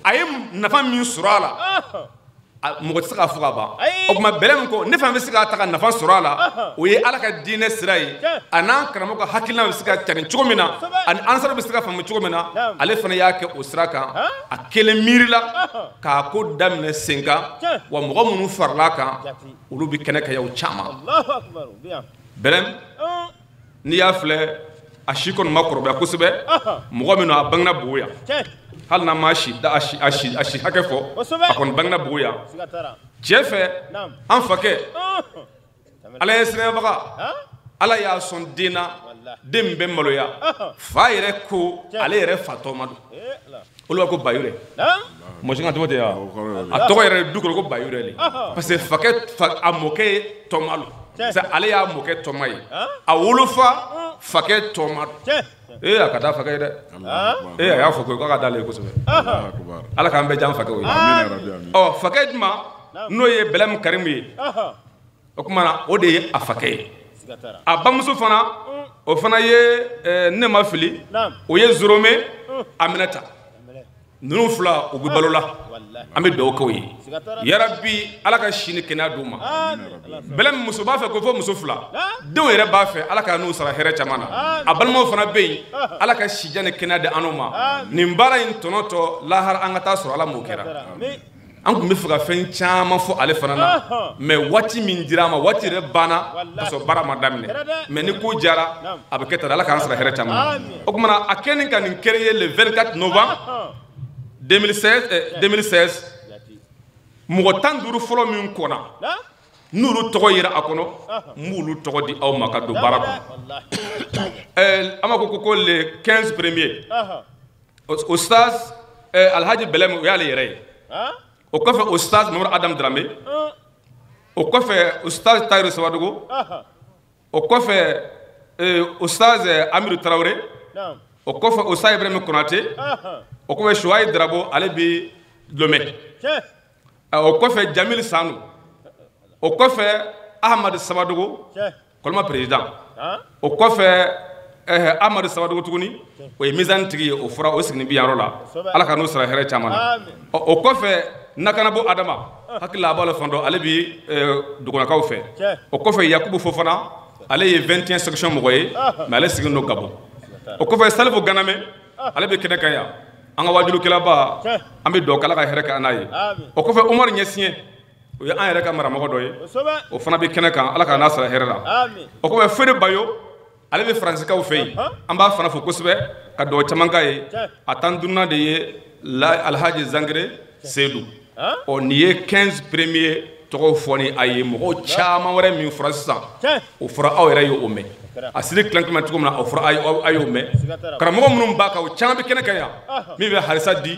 Speaker 2: a ye nafa min sɔrɔ a la mɔgɔ tɛ se k'a fɔ ka ban o tuma bɛlɛ min ko ne fana bɛ se k'a ta ka nafa sɔrɔ a la o ye ala ka diinɛ sira ye a n'an karamɔgɔ ka hakilina bɛ se ka carin cogo min na ani ansar bɛ se ka faamu cogo min na ale fana y'a kɛ o sira kan a kelen miirila k'a ko daminɛ sen kan wa mɔgɔ minnu farala kan olu bɛ kɛnɛ ka y'o caman bɛlɛn n'i y'a filɛ a si kɔni ma kɔrɔbaya kosɛbɛ mɔgɔ min a bangena Bogo yan hali n'a ma a si hakɛ fɔ a kɔni bangena Bogo yan cɛ fɛ an fakɛ ala ye sɛnɛbaga ala y'a sɔn den na den min bɛ maloya fa yɛrɛ ko ale yɛrɛ fa tɔgɔma don olu b'a ko Bayure mɔsi ka tɔgɔ tɛ yan a tɔgɔ yɛrɛ du kɔnɔ ko Bayure le parce que fakɛ a mɔkɛ ye tɔma don ale y'a mɔkɛ tɔma ye a wolofa fakɛ tɔma don a ka taa fakɛ ye dɛ a y'a fɔ ko k'a ka d'ale ye kosɛbɛ ala k'an bɛɛ jan fakɛw ye fakɛ juma n'o ye Bɛlɛmu Karimu ye o kuma na o de ye a fakɛ ye a bamuso fana o fana ye ne ma fili o ye Zorome Aminata ninnu fila u bɛ balo la an bɛ dugawu k'o ye yarabi ala ka si ni kɛnɛya d'u ma Bɛlɛmu muso b'a fɛ ko fɔ muso fila denw yɛrɛ b'a fɛ ala ka n'u sara hɛrɛ caman na a balimaw fana bɛ yen ala ka sijan ni kɛnɛya di an ma nin baara in tɔnɔ tɔ lahara an ka taa sɔrɔ ala m'o kɛra an kun bɛ fɛ ka fɛn caman fɔ ale fana na mais waati min dira ma waati yɛrɛ banna ka sɔrɔ baara ma daminɛ mais ni ko jara a bɛ kɛ tan Ala k'an sara hɛrɛ caman o kumana a kɛlen ka nin créer le 24 novembre 2016 mɔgɔ 15 fɔlɔ min kɔnna n'olu tɔgɔ yera a kɔnɔ n b'olu tɔgɔ di aw ma ka don baara kɔnɔ an b'a fɔ ko les 15 premiers Oustaz Alhaji Belem o y'ale yɛrɛ ye o kɔfɛ Oustaz Mamadu Adam Dramé o kɔfɛ Oustaz Tayiru Sabadogo o kɔfɛ Oustaz Amidu Tarawele o kɔfɛ Oustaz Ibrahima Konate o kɔfɛ Shuaib Darabo ale bi Lomé o kɔfɛ Jamil Sanu o kɔfɛ Ahmad Sabadogo kolma président o kɔfɛ Ahmad Sabadogo tuguni o ye misani tigi ye o fɔra o sigini bi yɔrɔ la Ala ka n'o sara hɛrɛ caman na o kɔfɛ Nakanabo Adama hakili a b'a la fan dɔ ale bi Dogonakaw fɛ o kɔfɛ Yakubu Fofana ale ye 21 section mɔgɔ ye mais ale sigilen don Gabon o kɔfɛ Salifu Ganame ale bɛ kɛnɛ kan yan an ka wajulukɛlaba an bɛ dugawu kɛ Ala ka hɛrɛ kɛ an n'a ye o kɔfɛ Umaru Ɲɛsiɲɛ o ye an yɛrɛ ka maramɔgɔ dɔ ye o fana bɛ kɛnɛ kan Ala ka n'a sara hɛrɛ la o kɔfɛ Fode Bayo ale bɛ Faransikaw fɛ yen an b'a fana fo kosɛbɛ ka dugawu caman k'a ye a tan duurunan de ye Alhaji Zangere Seydou ɔ nin ye 15 premiers tɔgɔw fɔ ni a ye mɔgɔw caman wɛrɛ min fɔra sisan o fɔra aw yɛrɛ ye o mɛn a siri tilankima cogo min na o fɔra a y'o mɛn karamɔgɔ minnu b'a kan o caman bɛ kɛnɛ kan yan min bɛ halisa di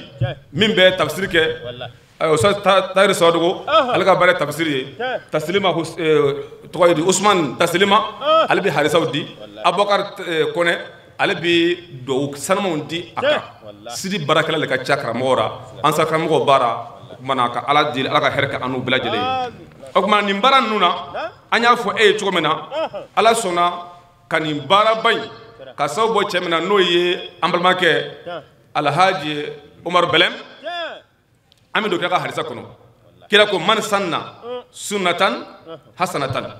Speaker 2: min bɛ tafsiri kɛ Oustaz Tayiru Sabadogo ale ka baara ye tafsiri ye Taslima tɔgɔ ye di Usman Taslima ale bɛ halisaw di Abubakar Kɔnɛ ale bɛ dugawu sanumanw di a kan sidi baarakɛla de ka ca karamɔgɔw la an sa karamɔgɔw baara o kumana ka Ala deli Ala ka hɛrɛ kɛ an n'u bɛɛ lajɛlen ye o kumana nin baara ninnu na an y'a fɔ e ye cogo min na Ala sɔnna ka nin baaraba in ka sababu bɔ cɛ min na n'o ye an balimakɛ Alhaji Umaru Belem an bɛ don kira ka hadisa kɔnɔ kira ko man sanna sunnatan hasanatan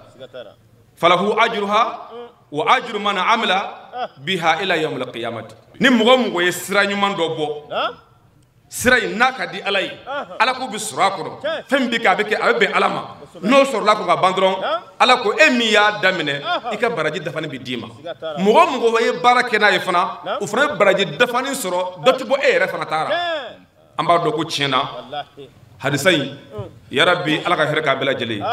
Speaker 2: falahu ajruha wa ajru man amila biha ila yawmil qiyamati ni mɔgɔ mɔgɔ ye sira ɲuman dɔ bɔ sira in n'a ka di Ala ye Ala ko bɛ sɔrɔ a kɔnɔ fɛn bɛ kɛ a bɛ bɛn Ala ma n'o sɔrɔla ko ka ban dɔrɔn Ala ko e min y'a daminɛ i ka baraji dafani bɛ d'i ma mɔgɔ mɔgɔ ye baara kɛ n'a ye fana o fana ye baraji dafani sɔrɔ dɔ tɛ bɔ e yɛrɛ fana taara an b'a dɔn ko tiɲɛna hadisa in yarabi Ala ka hɛrɛ k'a bɛɛ lajɛlen ye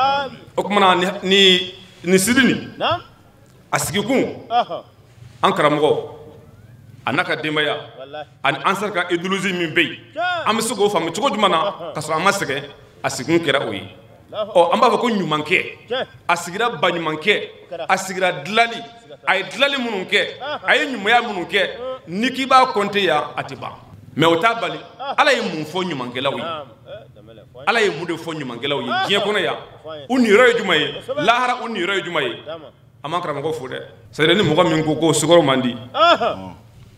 Speaker 2: o kumana ni siri nin a sigikun an karamɔgɔ a n'a ka denbaya ani an sera ka idéologie min bɛ yen an bɛ se k'o faamu cogo jumɛn na ka sɔrɔ an ma sɛgɛn a sigikun kɛra o ye ɔ an b'a fɔ ko ɲumankɛ a sigira baɲumankɛ a sigira dilali a ye dilali minnu kɛ a ye ɲumanya minnu kɛ ni k'i b'a compter yan a tɛ ban mais o t'a bali Ala ye mun fɔ ɲumankɛlaw ye Ala ye mun de fɔ ɲumankɛlaw ye diɲɛ kɔnɔ yan u niyɔrɔ ye jumɛn ye lahara u niyɔrɔ ye jumɛn ye an m'an karamɔgɔ fo dɛ c'est à dire ni mɔgɔ min ko ko sukaro man di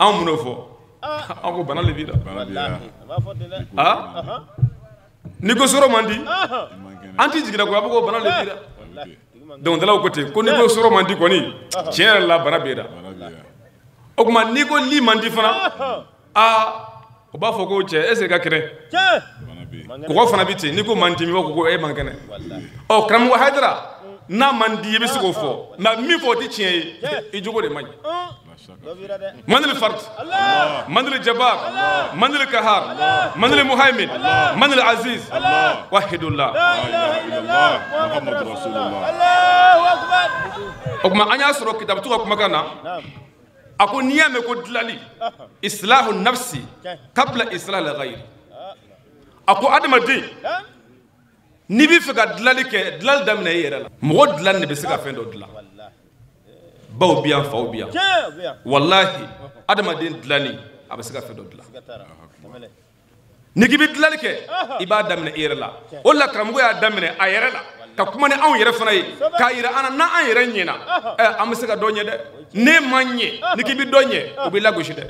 Speaker 2: an mun n'o fɔ an ko bana de b'i la ni ko sukaro man di an tɛ jigin ko a bɛ ko bana de b'i la dɔnkilidalaw ko ten ko ni ko sukaro man di kɔni tiɲɛ yɛrɛ la bana b'i la o tuma ni ko li man di fana o b'a fɔ ko cɛ est-ce que ka kɛnɛ kɔgɔ fana bɛ ten n'i ko man di mi b'a fɔ ko e man kɛnɛ ɔ karamɔgɔ Hayidara n'a man di i bɛ se k'o fɔ nka min fɔ o tɛ tiɲɛ ye i jogo de man ɲi manil fard manil jabbar manil kahar manil muhaimin manil aziz wahidullah o tuma an y'a sɔrɔ kitabatu ka kumakan na a ko n'i y'a mɛn ko dilali islahu nafsi kabla islah al-ghayr a ko adamaden n'i b'i fɛ ka dilali kɛ dilali daminɛ i yɛrɛ la mɔgɔ dilali de bɛ se ka fɛn dɔ dilan baw bi yan faw bi yan wallahi adamaden dilali a bɛ se ka fɛn dɔ dilan n'i k'i bɛ dilali kɛ i b'a daminɛ i yɛrɛ la o la karamɔgɔ y'a daminɛ a yɛrɛ la ka kuma ni anw yɛrɛ fana ye k'a yira an na n'an yɛrɛ ɲɛna an bɛ se ka dɔ ɲɛ dɛ n'e ma ɲɛ ni k'i bɛ dɔ ɲɛ o bɛ lagosi dɛ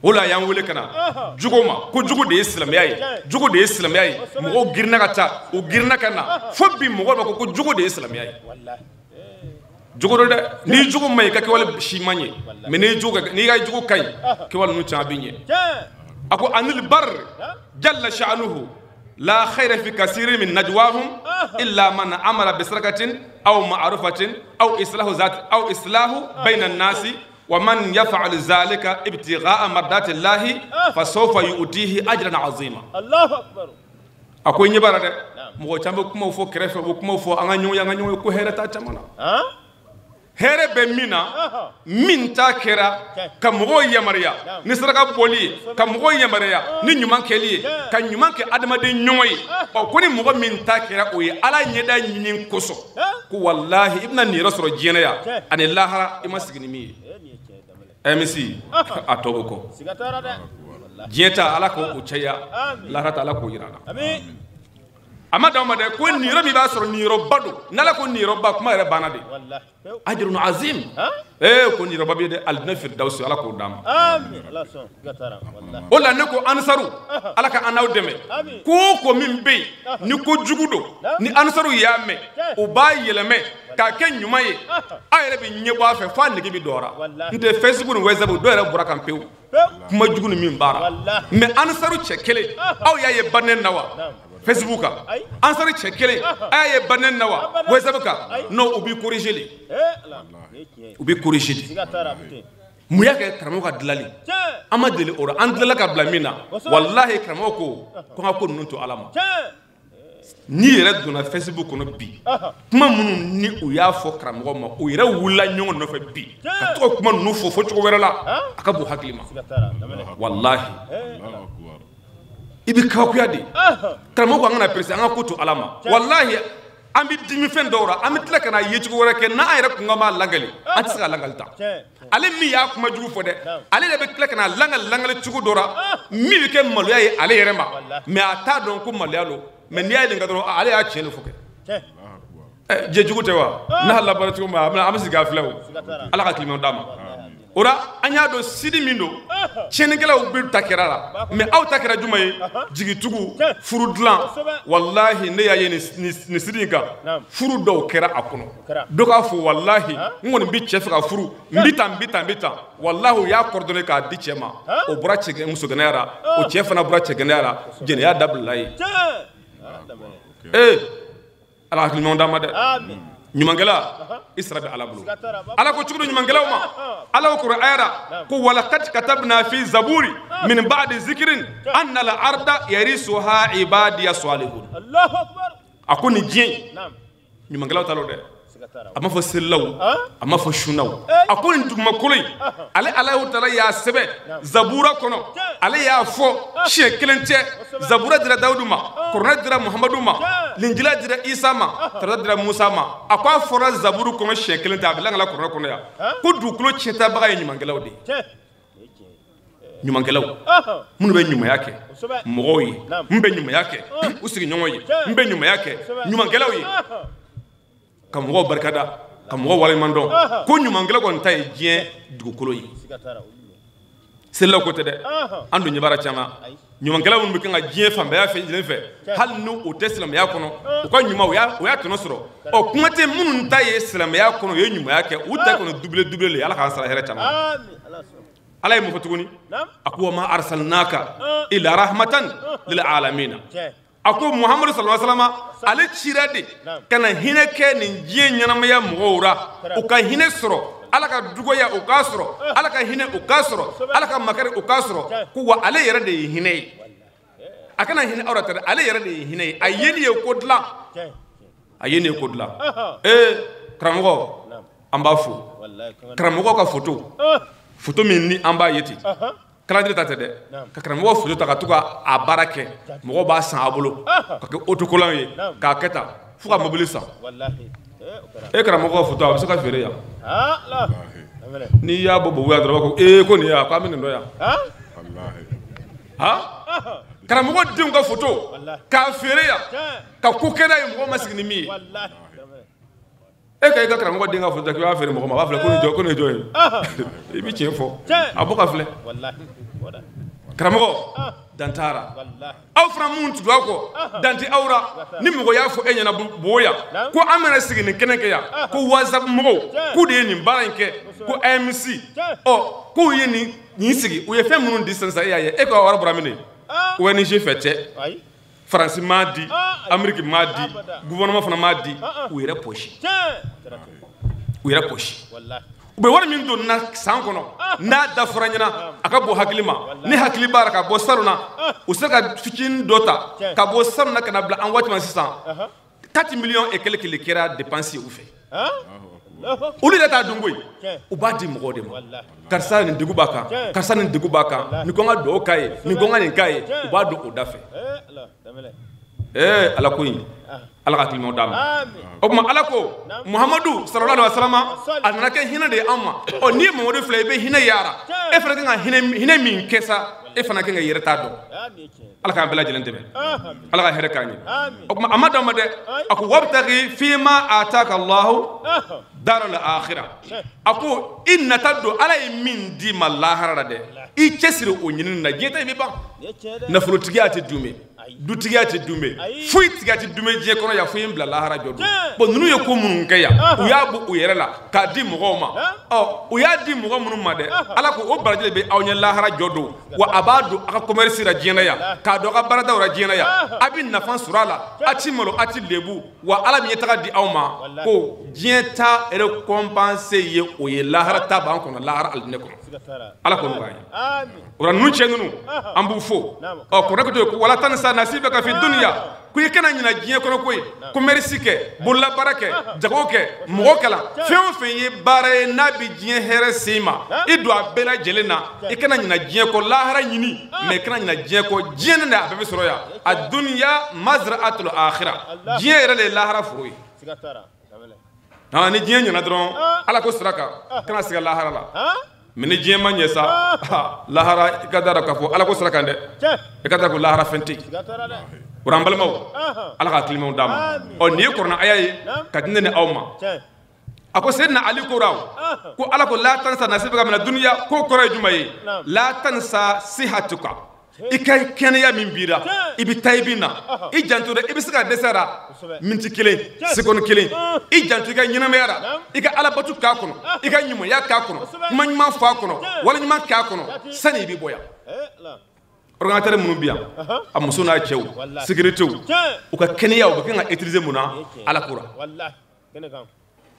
Speaker 2: o la y'an wele ka na jugu ma ko jugu de ye silamɛya ye jugu de ye silamɛya ye mɔgɔw girinna ka taa u girinna ka na fo bi mɔgɔw b'a fɔ ko jugu de ye silamɛya ye jugu do dɛ n'i jugu ma ɲi ka kɛwale si man ɲɛ mais n'i ka jugu ka ɲi kɛwale ninnu caman bɛ ɲɛ a ko anil bar jalla sha'nuhu لا خير في كثير من نجواهم إلا من أمر بسرقة أو معروفة أو إصلاح بين الناس ومن يفعل ذلك ابتغاء مرضات الله فسوف يؤتيه أجرا عظيما.
Speaker 7: الله أكبر.
Speaker 2: أكو نيبارا ده مو تشامبو كمو فو كريفه وكمو فو أنغانيو كو هيرتا تشامنا here be mina min ta kera ka mogo yamaria ni saraka boli ka mogo yamaria ni nyuman keli ka nyuman ke adama de nyoy o ko ni mogo min ta kera o yi ala nyeda nyin koso ko wallahi ibna ni rasul jina ya ani lahara imasigni mi MC atobo ko jeta ala ko o cheya lahara ta ala ko yirana amin amada amada ko niro mi ba soro niro bado nala ko niro ba kuma re bana de wallahi ajrun azim ko niro ba bi de alna firdaus ala ko dam amin allah son gatara wallahi wala ne ko ansaru ala ka anaw deme ko min be ni ko jugudo ni ansaru yame o ba yeleme ka ken nyumaye ayre bi nyebo afa fa ne bi dora nte facebook ni whatsapp do re bura kan pew kuma jugunu min bara me ansaru chekele aw yaye banen nawa Facebook ansari chekele aye banen nawa wezabuka no ubi corriger ubi corriger muya ke karamo ka dilali amadele ora andela ka blamina wallahi karamo ko ko nunto alama ni yere dona Facebook no bi kuma munu ni o ya fo karamo ma o yere wula nyongo no fa bi ka to kuma no fo fo ko werala akabu haklima wallahi ibi kawkuyadi karamo ko ngana presse anga kutu alama wallahi ambi dimi fen dora ambi tlaka na yechi ko warake na ayra ko ngama langali ati saka langal ta ale mi ya kuma jugu fode ale le be tlaka na langal chugo dora mi bi ken malu yayi ale yerema mais ata don ko malyalo mais ni yayi ngadoro ale ya chele fuke je jugu tewa na Allah baratu ma amsi gaflaw ala ka klimo dama ora anya do sidi mindo chenegela ubi takerala me aw takera jumaye jigitugu furu dlan wallahi ne yaye ni sidinga furu do kera akono doka fu wallahi ngoni bi chefka furu mbita wallahi ya coordonner ka di chema o bra chege muso ganara o chefa na bra chege ganara jene ya dablay ala hakil dama de amin nyumangela israbi ala bulu ala ko chukudu nyumangela ma ala ko ayara ko wala kat katabna fi zaburi min ba'di zikrin anna al arda yarisuha ibadiy salihun Allahu akbar akuni jin nyumangela talo de ama fo sellaw ama fo shunaw akuni duma kulay ala taala ya sebe zabura kono ala ya fo she kelente zabura dira dauduma qur'an dira muhammaduma linjila dira isa ma tara dira musa ma akwa fora zaburu kono she kelente abla ngala qur'an kono ya ko dukulo cheta baga nyumangelaw de nyumangelaw munu be nyuma yake moyi mbe nyuma yake usigi nyongoyi mbe nyuma yake nyumangelaw yi kamugo barkada kamugo wale mando ko nyumangela ko ntay jien dugukolo yi sella ko tede andu nyibara chama nyumangela mun bikinga jien fambe ya fe jile fe hal nu o teslam ya kono ko nyuma o ya tono soro o kumate mun ntay islam ya kono ye nyuma yake uta kono double le ala ka sala here chama amin alay mo fatuguni akwa ma arsalnaka ila rahmatan lil alamin ako muhammad sallallahu alaihi wasallam ale chirade kana hineke ni jie nyanamaya mugora o ka hine soro ala ka dugoya o ka soro ala ka hine o ka soro ala ka makare o ka soro ko wa ale yere de hine akana hine awrata ale yere de hine ayeni e kodla kramogo ambafu kramogo ka photo min ni amba yeti kaladire tate de ka karamɔgɔ foto ta ka to ka a baara kɛ mɔgɔ b'a san a bolo ka kɛ autocollant ye k'a kɛ tan fo ka mobili san karamɔgɔ foto a bɛ se ka feere yan n'i y'a bɔ bobuya dɔrɔn ko ko nin ya ko an bɛ nin dɔn yan karamɔgɔ denw ka foto k'a feere yan ka ko kɛra ye mɔgɔ ma sigi ni min ye ka karamɔgɔ den ka foto k'i b'a feere mɔgɔ ma a b'a filɛ ko nin jɔn ye i bɛ tiɲɛ fɔ a bɔ ka filɛ karamɔgɔ dantara aw fana mun tugu aw kɔ danti awra ni mɔgɔ y'a fɔ e ɲɛna boya ko an bɛna sigi nin kɛnɛ kɛ yan ko whatsapp mɔgɔw k'u de ye nin baara in kɛ ko AMC k'u ye nin sigi u ye fɛn minnu di sisan e y'a ye e ka wari bɔra min de ONG fɛ tɛ faransi m'a di amérique m'a di gouvernement fana m'a di u yɛrɛ poche u bɛ wari min don na san kɔnɔ n'a dafara ɲɛna a ka bɔ hakili ma ni hakili b'a la ka bɔ sanu na u se ka fitinin dɔ ta ka bɔ sanu na ka na bila an waati ma sisan 4 millions et quelques kɛra dépense u fɛ olu yɛrɛ t'a dun koyi u b'a di mɔgɔw de ma karisa nin degun b'a kan karisa nin degun b'a kan nin ko n ka dugawu k'a ye nin ko n ka nin k'a ye u b'a don o da fɛ ala ko in ala ka hakilimaw d'a ma o tuma ala ko muhamadu sallallahu alaihi wasallam a nana kɛ hinɛ de ye an ma ɔ n'i ye mamadu filɛ i bɛ hinɛ yara e fana kan ka hinɛ min kɛ sa e fana kan ka yɛrɛ t'a dɔn ala k'an bɛɛ lajɛlen dɛmɛ ala ka hɛrɛ k'an ye o tuma a ma dan ma dɛ a ko wabtaghi fima ataka allahu daral akhirah a ko i nata don ala ye min d'i ma lahara la dɛ i cɛsiri o ɲinini na diɲɛ ta i bɛ ban nafolotigiya tɛ dunbe dutigiya tɛ dunbe foyi tigiya tɛ dunbe diɲɛ kɔnɔ yan foyi in bila lahara jɔ don bon ninnu ye ko minnu kɛ yan u y'a bɔ u yɛrɛ la k'a di mɔgɔw ma u y'a di mɔgɔ minnu ma dɛ ala ko o baraji de bɛ aw ɲɛ lahara jɔ don wa a b'a don a ka commerce la diɲɛ na yan k'a dɔn a ka baaradaw la diɲɛ na yan a bɛ nafa sɔrɔ a la a ti malo a ti lebu wa ala min ye taga di aw ma ko diɲɛ ta récompense ye o ye lahara ta b'an kɔnɔ lahara alijinɛ kɔnɔ ala ko nɔgɔya ye o la ninnu cɛ ninnu an b'u fo kɔrɔkɛ ko to ko wala tansa nasibaka fi dunya ko i kana ɲina diɲɛ kɔnɔ koyi commerce kɛ bololabaara kɛ jago kɛ mɔgɔ kalan fɛn o fɛn ye baara ye n'a bɛ diɲɛ hɛrɛ se i ma i don a bɛɛ lajɛlen na i kana ɲina diɲɛ kɔ lahara ɲini mais i kana ɲina diɲɛ kɔ diɲɛ nin de a bɛɛ bɛ sɔrɔ yan a dunya mazra'atul akhirah diɲɛ yɛrɛ de ye lahara foro ye ni diɲɛ ɲɛna dɔrɔn ala ko sira kan kana siga lahara la mais ni diɲɛ ma ɲɛ sa lahara i ka da k'a fɔ ala ko sira kan dɛ i ka da ko lahara fɛn tɛ yen o an balimaw ala ka hakilimaw d'a ma ɔ nin ye kɔrɔna aya ye ka di ne ni aw ma a ko seyidina ali ko ko ala ko la tansa nasibaka mina dunya ko kɔrɔ ye jumɛn ye la tansa sihatuka i ka kɛnɛya min bira i bɛ taa i bɛ na i janto dɛ i bɛ se ka dɛsɛ la miniti 1 seconde 1 i janto i ka ɲɛnamaya la i ka alabato k'a kɔnɔ i ka ɲumanya k'a kɔnɔ kuma ɲuman fɔ a kɔnɔ wale ɲuman k'a kɔnɔ sani i bɛ bɔ yan ordinateur minnu bɛ yan a muso n'a cɛw sécurité u ka kɛnɛya u bɛ kɛ ka utiliser mun na ala ko la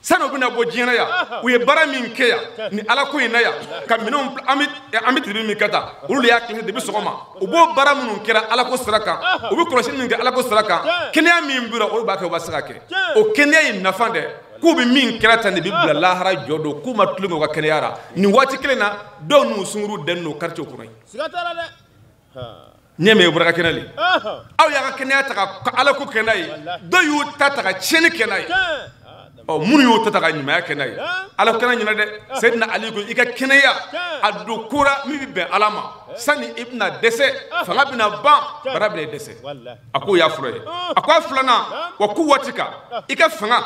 Speaker 2: sani u bɛna bɔ diɲɛ na yan u ye baara min kɛ yan ni ala ko in na yan ka minɛnw an bɛ tiribi min kɛ tan olu de y'a kɛ depuis sɔgɔma u b'o baara minnu kɛra ala ko sira kan u bɛ kɔlɔsili min kɛ ala ko sira kan kɛnɛya min bira olu b'a kɛ u b'a se ka kɛ o kɛnɛya ye nafa dɛ k'u bɛ min kɛra tan de bɛ bila lahara jɔ don k'u ma tulonkɛ u ka kɛnɛya la nin waati kelen na dɔw n'u sunkuruw dɛnnen don quartier kɔnɔ yen ɲɛmɛ ye bɔra ka kɛnɛ le aw y'a ka kɛnɛya ta ka ala ko kɛ n'a ye dɔw y'u ta ka tiɲɛni kɛ n'a ye minnu y'o ta ka ɲumanya kɛ n'a ye ala kana ɲinɛ dɛ seyidina ali ko i ka kɛnɛya a don kora min bɛ bɛn ala ma sani i bɛna dɛsɛ fanga bɛna ban bara bɛna dɛsɛ a ko y'a fɔlɔ ye a ko a filanan wa ku waati kan i ka fanga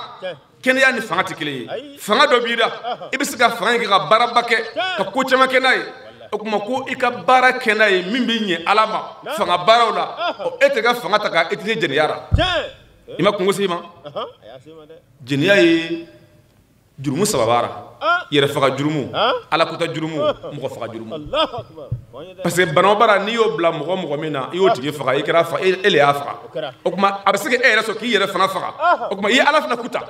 Speaker 2: kɛnɛya ni fanga tɛ kelen ye fanga dɔ b'i la i bɛ se ka fanga in kɛ ka baaraba kɛ ka ko caman kɛ n'a ye o kuma ko i ka baara kɛ n'a ye min bɛ ɲɛ ala ma fanga baaraw la e tɛ ka fanga ta ka utiliser jɛnɛya la i ma kungo se i ma jɛnɛya ye jurumu 3 b'ara yɛrɛ faga jurumu ala kuta jurumu mɔgɔ faga jurumu parce que banaw bara n'i y'o bila mɔgɔ min na i y'o tigi faga i kɛra fa e le y'a faga o kuma a bɛ se ka e yɛrɛ sɔrɔ k'i yɛrɛ fana faga o kuma i ye ala fana kuta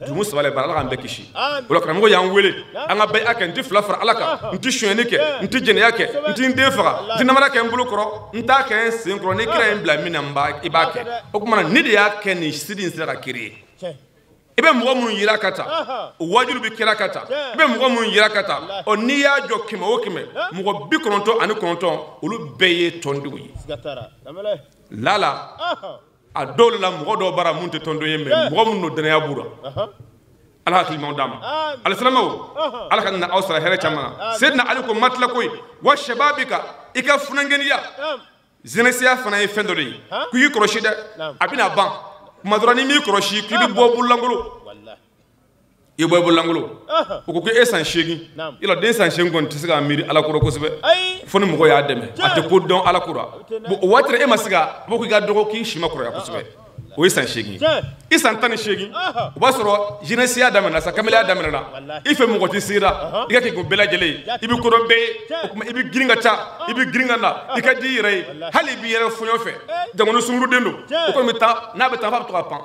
Speaker 2: jurumu 3 le bara ala k'an bɛɛ kisi o la karamɔgɔ y'an wele an ka bɛɛ a kɛ n tɛ fila fara ala kan n tɛ sonyɛni kɛ n tɛ jɛnɛya kɛ n tɛ n den faga n tɛ namara kɛ n bolo kɔrɔ n t'a kɛ n sen kɔrɔ ni kira ye n bila min na i b'a kɛ o kuma ne de y'a kɛ nin siri in sera ka kiri ye i bɛ mɔgɔ minnu yira ka taa o wajulu bɛ kira ka taa i bɛ mɔgɔ minnu yira ka taa ɔ n'i y'a jɔ 100 o 100 mɔgɔ 99 olu bɛɛ ye tɔndenw ye lala a dɔw la mɔgɔ dɔw bara mun tɛ tɔnden ye mais mɔgɔ minnu don dɛnɛya b'u la ala hakilimaw d'a ma alisilamaw ala ka na aw sara hɛrɛ caman na seyidina ali ko matila koyi wa shababika i ka funangɛniya jeunesse fana ye fɛn dɔ de ye k'i kɔlɔsi dɛ a bɛna ban kuma dɔrɔn ni m'i kɔlɔsi k'i bɛ bɔ bololankolo i bɔ bololankolo o ko e san 8 yɔrɔ den san 8 kɔni tɛ se k'a miiri ala kɔrɔ kosɛbɛ fo ni mɔgɔ y'a dɛmɛ a tɛ ko dɔn ala kɔrɔ bon o waati e ma se ka a bɔ k'i ka dɔgɔ k'i si ma kɔrɔya kosɛbɛ o ye san 8 i san 18 o b'a sɔrɔ jeunesse ya daminɛna sa kamaleya daminɛna i fɛ mɔgɔ tɛ sigira i ka kɛ ko bɛɛ lajɛlen i bɛ kodɔn bɛɛ ye o kuma i bɛ girin ka ca i bɛ girin ka na i ka di i yɛrɛ ye hali i b'i yɛrɛ fɔɲɔ fɛ jamana sunguruden don o kɔni bɛ taa n'a bɛ taa f'a bɛ to ka pan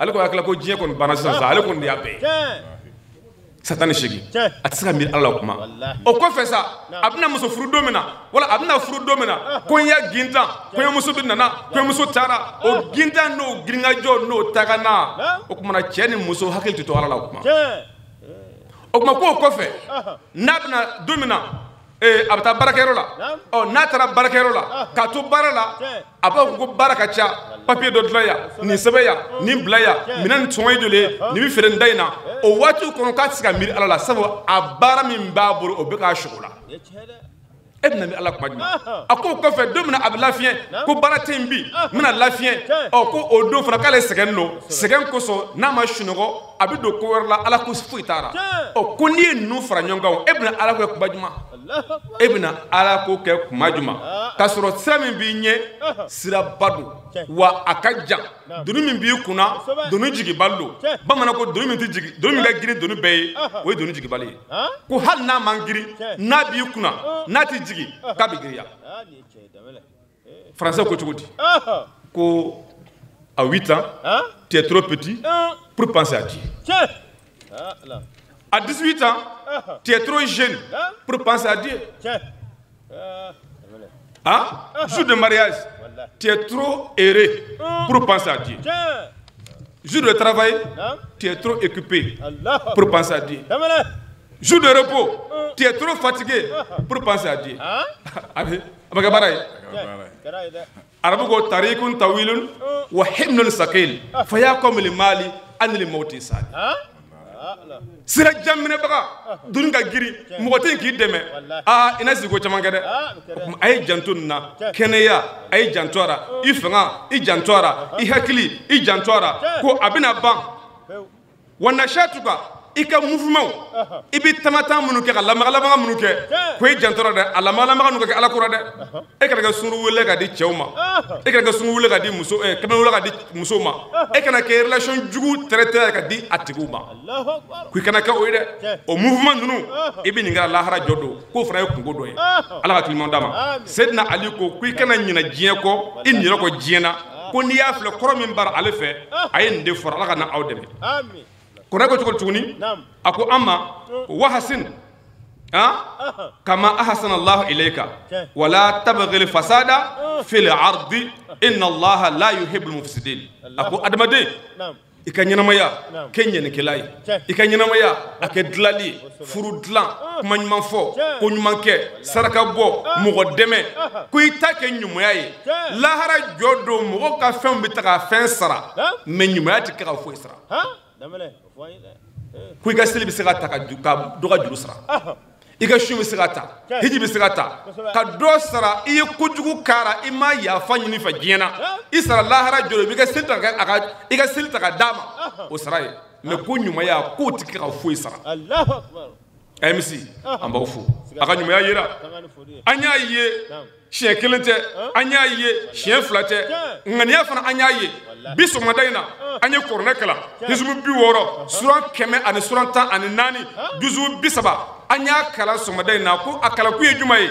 Speaker 2: ale ko hakili ko diɲɛ kɔni banna sisan sa ale kɔni de y'a bɛɛ ye san 18 a tɛ se ka miiri Ala la kuma o kɔfɛ sa a bɛna muso furu don min na wala a bɛna furu don min na kɔɲɔ gintan kɔɲɔmuso bɛ nana kɔɲɔmuso taara o gintan n'o girinkajɔ n'o taga na o kumana cɛ ni muso hakili tɛ to Ala la kuma o kuma k'o kɔfɛ n'a bɛna don min na a bɛ taa baarakɛyɔrɔ la n'a taara baarakɛyɔrɔ la k'a to baara la a b'a fɔ ko baara ka ca papiye dɔ dilan yan nin sɛbɛn yan nin bila yan minɛn nin sɔngɔ ye joli ye nin bɛ feere nin da in na o waatiw kɔnɔ k'a tɛ se ka miiri Ala la sabu a baara min b'a bolo o bɛ k'a sogo la e bɛna miiri Ala kuma jumɛn a ko kɔfɛ don min na a bɛ lafiɲɛ ko baara tɛ yen bi n bɛna lafiɲɛ ko o don fana k'ale sɛgɛn don sɛgɛn kosɔn n'a ma sunɔgɔ a bɛ don ko wɛrɛ la Ala ko foyi t'a la ko n'i ye ninnu fara ɲɔgɔn kan e bɛna Ala ko kɛ kuma jumɛn e bɛna Ala ko kɛ kuma jumɛn k'a sɔrɔ sira min b'i ɲɛ siraba don wa a ka jan doni min b'i kunna doni jigibali don bamanan ko doni min tɛ jigi doni min ka girin doni bɛɛ ye o ye doni jigibali ye ko hali n'a man girin n'a b'i kunna n'a tɛ jigi k'a bɛ giriya français ko cogo di ko à 8 ans tu es trop petit pour penser à Dieu à 18 ans tu es trop jeune pour penser à Dieu jour de mariage tu es trop heureux pour penser à Dieu. Jour de travail, tu es trop occupé pour penser à Dieu. Jour de repos, tu es trop fatigué pour penser à Dieu. Arabu ko tarikun tawilun wa himnun sakil fayakum lil mali an lil mauti sali. Sira jamine baga dun ka giri mɔgɔ tɛ k'i dɛmɛ ina sigi ko caman kɛ dɛ a ye janto nin na kɛnɛya a ye janto a la i fanga i janto a la i hakili i janto a la ko a bɛna ban wa nasatuka i ka mouvement i bɛ tamata minnu kɛ ka lamaga minnu kɛ ko i janto a la dɛ a lamaga ninnu ka kɛ Ala kɔrɔ dɛ e kana kɛ sunguru wele ka di cɛw ma e kana kɛ sunguru wele ka di muso kamalen wele ka di musow ma e kana kɛ relation jugu traité ka di a tigiw ma ko i kana kɛ o ye dɛ o mouvement ninnu i bɛ nin kɛra lahara jɔ don k'o fana ye kungo dɔ ye Ala ka tilimanw d'a ma Seydina Ali ko i kana ɲinɛ diɲɛ kɔ i ɲinɛ kɔ diɲɛ na ko n'i y'a filɛ kɔrɔ min bara ale fɛ a ye nin de fɔra Ala ka na aw dɛmɛ kɔrɔ ko cogo tuguni a ko an ma wahasin kama ahsana Allah ilayka wala tabghil fasada fil ardi inna Allah la yuhibbul mufsidin a ko adamaden i ka ɲɛnamaya kɛ ɲɛnikɛla ye i ka ɲɛnamaya a kɛ dilali furu dilan kuma ɲuman fɔ ko ɲuman kɛ saraka bɔ mɔgɔ dɛmɛ ko i ta kɛ ɲumanya ye lahara jɔ don mɔgɔ ka fɛnw bɛ ta ka fɛn sara mais ɲumanya tɛ kɛ ka foyi sara ko i ka seli bɛ se ka ta ka dɔ ka juru sara i ka su bɛ se ka ta hiji bɛ se ka ta ka dɔ sara i ye kojugu kara i ma yafa ɲini fɛ diɲɛ na i sara lahara jɔ i ka seli ta i ka seli ta ka d'a ma o sara ye mais ko ɲumanya k'o tɛ kɛ ka foyi sara MC an b'aw fo a ka ɲumanya yera an y'a ye siɲɛ kelen tɛ an y'a ye siɲɛ fila tɛ ŋaniya fana an y'a ye bi sɔgɔmada in na an ye kuranɛ kalan juzu 60 suran 114 juzu 30 an y'a kalan sɔgɔmada in na ko a kalan kun ye juma ye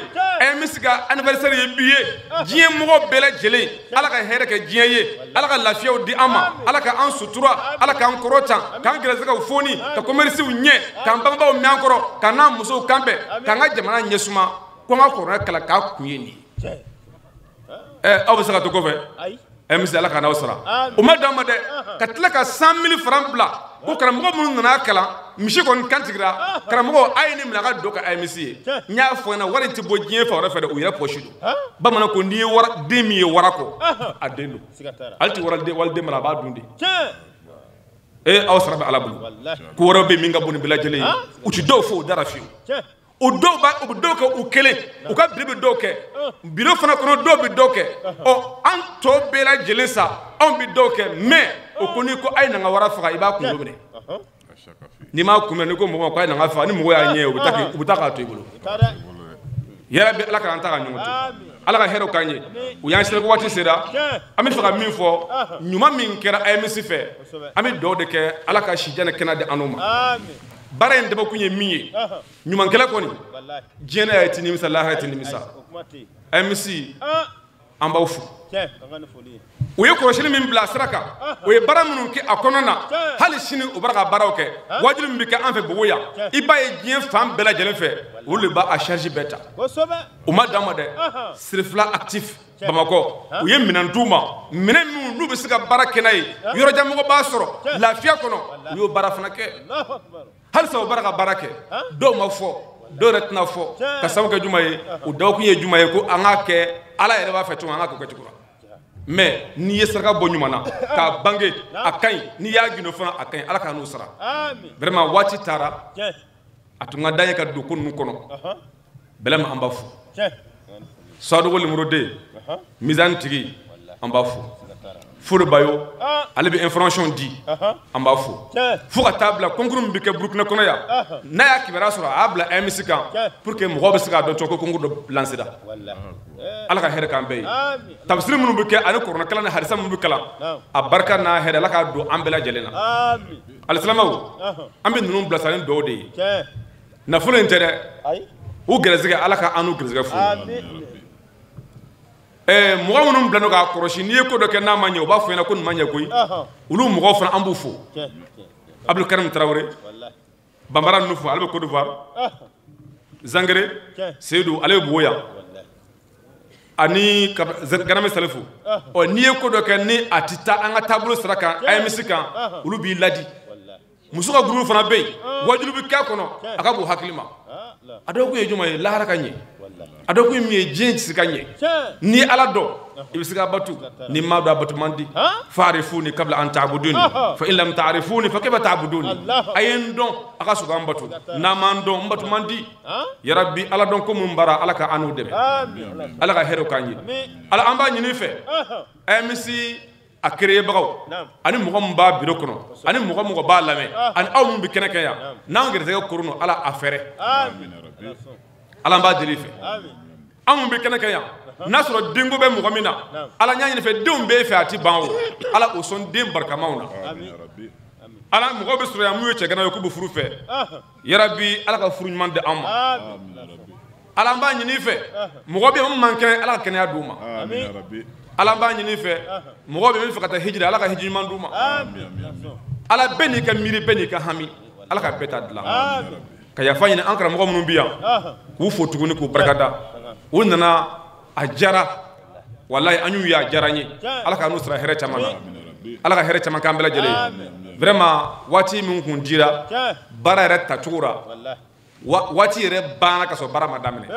Speaker 2: MC ka anniversaire ye bi ye diɲɛ mɔgɔ bɛɛ lajɛlen Ala ka hɛrɛ kɛ diɲɛ ye Ala ka lafiyaw di an ma Ala ka an sutura Ala k'an kɔrɔtan k'an gɛrɛsɛgɛw foni ka commercew ɲɛ k'an bangebaaw mɛn an kɔrɔ k'an n'an musow kanbɛn k'an ka jamana ɲɛsuma ko an ka kuranɛ kalan k'a kun ye nin ye aw bɛ se ka to kɔfɛ MC Ala ka n'aw sara o ma d'an ma dɛ ka tila ka 100 000 francs bila ko karamɔgɔ minnu nana kalan misi kɔni kantigira karamɔgɔ a ye ni minɛ a ka don ka AMC ye n y'a fɔ ɲɛna wari tɛ bɔ diɲɛ fan wɛrɛ fɛ dɛ o yɛrɛ poche don bamanan ko n'i ye den min ye wara kɔ a den don hali tɛ waliden mara a b'a dun de aw sara bɛ Ala bolo ko wɛrɛ bɛ min ka bon ni bɛɛ lajɛlen ye u tɛ dɔw fɔ o dara fiyewu o dɔw bɛ dɔw kɛ u kelen u ka biri bɛ dɔw kɛ biro fana kɔnɔ dɔw bɛ dɔw kɛ an tɔ bɛɛ lajɛlen sa anw bɛ dɔw kɛ mais o ko n'i ko a ye na n ka wara faga i b'a kunkolo minɛ n'i m'a kunbɛn n'i ko mɔgɔ ma ko a ye na n ka faga ni mɔgɔ y'a ɲɛ u bɛ taa k'a to i bolo yɛrɛ bɛ Ala k'an ta ka ɲɔgɔn to ala ka hɛrɛw k'an ye u y'an sera waati sera an bɛ fɛ ka min fɔ ɲuman min kɛra AMC fɛ an bɛ dugawu de kɛ ala ka sijɛ ni kɛnɛ di an'u ma baara in dabɔkun ye min ye ɲumankɛla kɔni diɲɛ yɛrɛ ti nimisa lahara ti nimisa AMC an b'aw fo u ye kɔlɔsili min bila sira kan o ye baara minnu kɛ a kɔnɔ na hali sini u b'a ka baaraw kɛ wajibi min bɛ kɛ an fɛ Bobo yan i b'a ye diɲɛ fan bɛɛ lajɛlen fɛ olu de b'a a charge bɛɛ ta u ma dan ma dɛ Sirifila actif Bamakɔ u ye minɛn d'u ma minɛn minnu n'u bɛ se ka baara kɛ n'a ye yɔrɔjanmɔgɔ b'a sɔrɔ lafiya kɔnɔ u y'o baara fana kɛ halisa u b'a ka baara kɛ dɔw ma fɔ dɔw yɛrɛ tɛna fɔ ka sababu kɛ juma ye u dɔgɔkun ye juma ye ko an k'a kɛ ala yɛrɛ b'a fɛ cogo an k'a kɛ cogo la mais n'i ye saraka bɔ ɲuman na k'a bange a ka ɲi n'i y'a gindo fana a ka ɲi ala k'a n'o sara vraiment waati taara a tun ka d'an ye ka don ko ninnu kɔnɔ bɛlɛma an b'a fo Sadogo Lemuruden Mizani tigi an b'a fo Fode Bayo ale bɛ information di an b'a fo fo ka taa bila concours min bɛ kɛ Burukina kɔnɔ yan n'a y'a kibaruya sɔrɔ a y'a bila AMC kan pour que mɔgɔw bɛ se k'a dɔn cogo ko concours dɔ lancé la ala ka hɛrɛ k'an bɛɛ ye tafsiri minnu bɛ kɛ ani kuranɛ kalan ni hadisa minnu bɛ kalan a barika n'a hɛrɛ ala k'a don an bɛɛ lajɛlen na alisilamɛw an bɛ ninnu bilasira ni dɔw de ye nafolo in tɛ dɛ u gɛrɛsɛgɛ ala ka an n'u gɛrɛsɛgɛ fo mɔgɔ minnu bila n'o k'a kɔrɔsi n'i ye ko dɔ kɛ n'a ma ɲɛ u b'a fɔ ɲɛna ko nin ma ɲɛ koyi olu mɔgɔw fana an b'u fo Abdul Karim Tarawele Bambara ninnu fo ale bɛ Côte d'Ivoire Zangere Seydou ale bɛ Bobo yan ani Ganame Salifu n'i ye ko dɔ kɛ ni a tɛ taa an ka taabolo sira kan AMC kan olu b'i ladi muso ka groupe fana bɛ yen wajibi bɛ k'a kɔnɔ a ka bon hakili ma a dɔw kun ye juma ye lahara ka ɲɛ a dɔw kun ye min ye diɲɛ tɛ se ka ɲɛ ni ala dɔn i bɛ se ka batu ni maa dɔn a batu man di fa'arifuni qabla an ta'buduni fa in lam ta'rifuni fa kayfa ta'buduni a ye n dɔn a ka sɔrɔ an batu n'a m'an dɔn n batu man di yarabi ala dɔn ko mun bara ala ka an n'u dɛmɛ ala ka hɛrɛw k'an ye ala an b'a ɲini i fɛ AMC a créébagaw ani mɔgɔ min b'a bureau kɔnɔ ani mɔgɔ mɔgɔ b'a lamɛn ani aw min bɛ kɛnɛ kɛ yan n'an gɛrɛsɛgɛ koronna ala a fɛrɛ ala b'a deli fɛ anw min bɛ kɛnɛ kɛ yan n'a sɔrɔ denko bɛ mɔgɔ min na ala ɲ'a ɲini fɛ denw b'e fɛ a ti ban o ala o sɔn den barikamaw na ala mɔgɔw bɛ sɔrɔ yan mun ye cɛgana ye k'u bɛ furu fɛ yarabi ala ka furu ɲuman di an ma ala b'a ɲini fɛ mɔgɔ bɛ mun man kɛnɛ ala ka kɛnɛya d'u ma ala b'a ɲini fɛ mɔgɔ bɛ min fɛ ka taa hijira ala ka hiji ɲuman d'u ma ala bɛɛ n'i ka miiri bɛɛ n'i ka hami ala ka bɛɛ ta dilan ka yafa ɲini an karamɔgɔ minnu bɛ yan k'u fo tuguni k'u barikada u nana a diyara walayi an y'u ye a diyara n ye ala ka n'u sara hɛrɛ caman na ala ka hɛrɛ caman k'an bɛɛ lajɛlen ye vraiment waati min kun dira baara yɛrɛ tacogo la waati yɛrɛ banna ka sɔrɔ baara ma daminɛ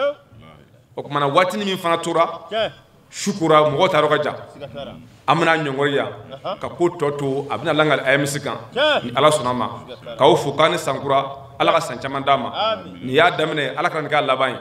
Speaker 2: o kumana waati min fana tora sukura mɔgɔw taara ka jan an bɛna ɲɔngɔri yan ka ko tɔ to a bɛna langali AMC kan ni ala sɔnna ma k'aw fo k'an ni sankura ala ka san caman d'a ma nin y'a daminɛ ala ka nin k'a laban ye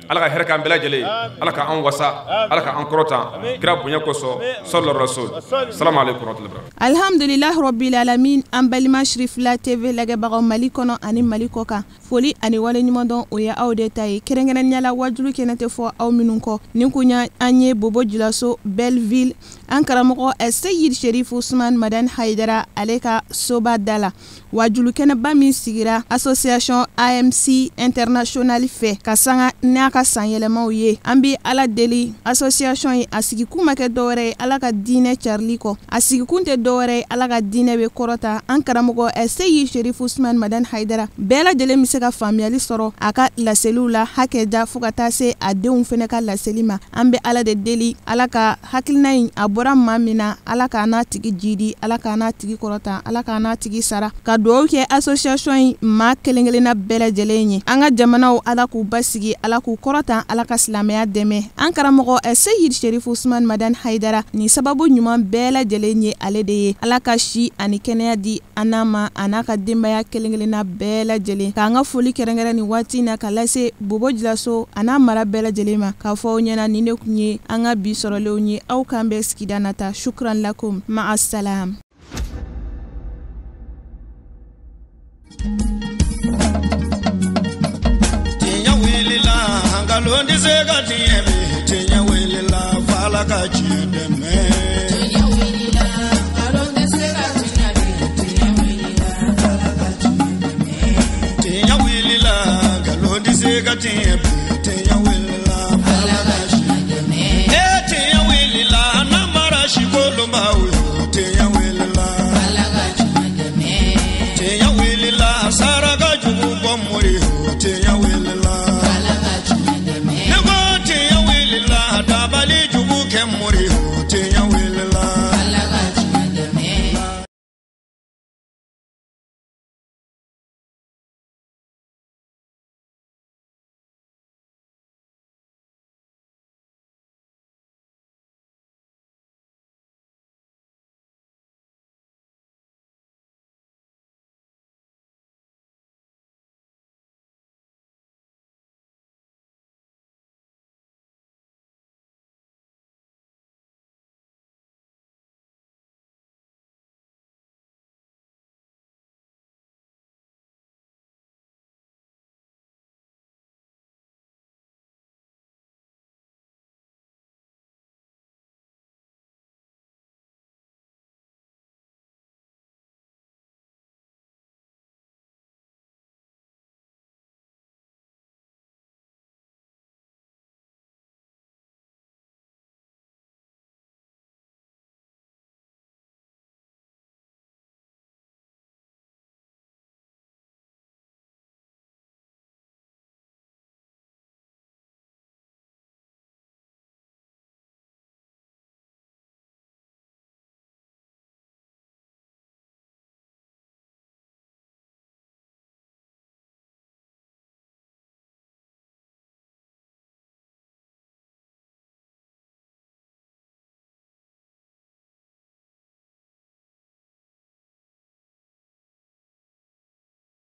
Speaker 2: ala ka hɛrɛ k'an bɛɛ lajɛlen ye ala ka an wasa ala ka an kɔrɔtan kira bonya kosɔn sallallahu rasul salamu aleykum warahmatullahi
Speaker 1: alhamdulilahi rabbil alamin an balima Sirifila TV lagɛbagaw Mali kɔnɔ ani Mali kɔ kan foli ani wale ɲuman dɔn o ye aw de ta ye kɛrɛnkɛrɛnnenya la wajulu kɛnɛ tɛ fɔ aw minnu kɔ nin kun y' an ye Bobo Jilaso Belleville an karamɔgɔ Seyid Sherif Usman Madani Haidara ale ka soba da la wajulu kɛnɛba min sigira association AMC international fɛ ka sanga n'a ka san yɛlɛmaw ye an bɛ ala deli association ye a sigikun ma kɛ dɔwɛrɛ ye ala ka diinɛ carili kɔ a sigikun tɛ dɔwɛrɛ ye ala ka diinɛ bɛ kɔrɔta an karamɔgɔ Seyid Sherif Usman Madani Haidara bɛɛ lajɛlen bɛ se ka faamuyali sɔrɔ a ka laseliw la hakɛja fo ka taa se a denw fɛnɛ ka laseli ma an bɛ ala de deli ala ka hakilina in a bɔra maa min na ala k'a n'a tigi jidi ala k'a n'a tigi kɔrɔta ala k'a n'a tigi sara ka dugawu kɛ association in maa kelen kelenna bɛɛ lajɛlen ye an ka jamanaw ala k'u basigi ala k'u kɔrɔta ala ka silamɛya dɛmɛ an karamɔgɔ Seyid Sherif Usman Madani Haidara ni sababu ɲuman bɛɛ lajɛlen ye ale de ye ala ka si ani kɛnɛya di an n'a ma a n'a ka denbaya kelen kelenna bɛɛ lajɛlen k'an ka foli kɛrɛnkɛrɛn ni waati na ka lase Bobo Jilaso a n'a mara bɛɛ lajɛlen ma k'a fɔ aw ɲɛna ni ne kun ye an ka bi sɔrɔlenw ye aw k'an bɛɛ sigida nata shukran lakum ma'assalam.
Speaker 7: Tinya wili la hangalo ndisega tinya wili ka tiɲɛ dɛmɛ. Tiɲɛ wulila nkalon tɛ se ka tiɲɛ bi. Tiɲɛ wulila tiɲɛ wulila n'a mara si kolonba wuli.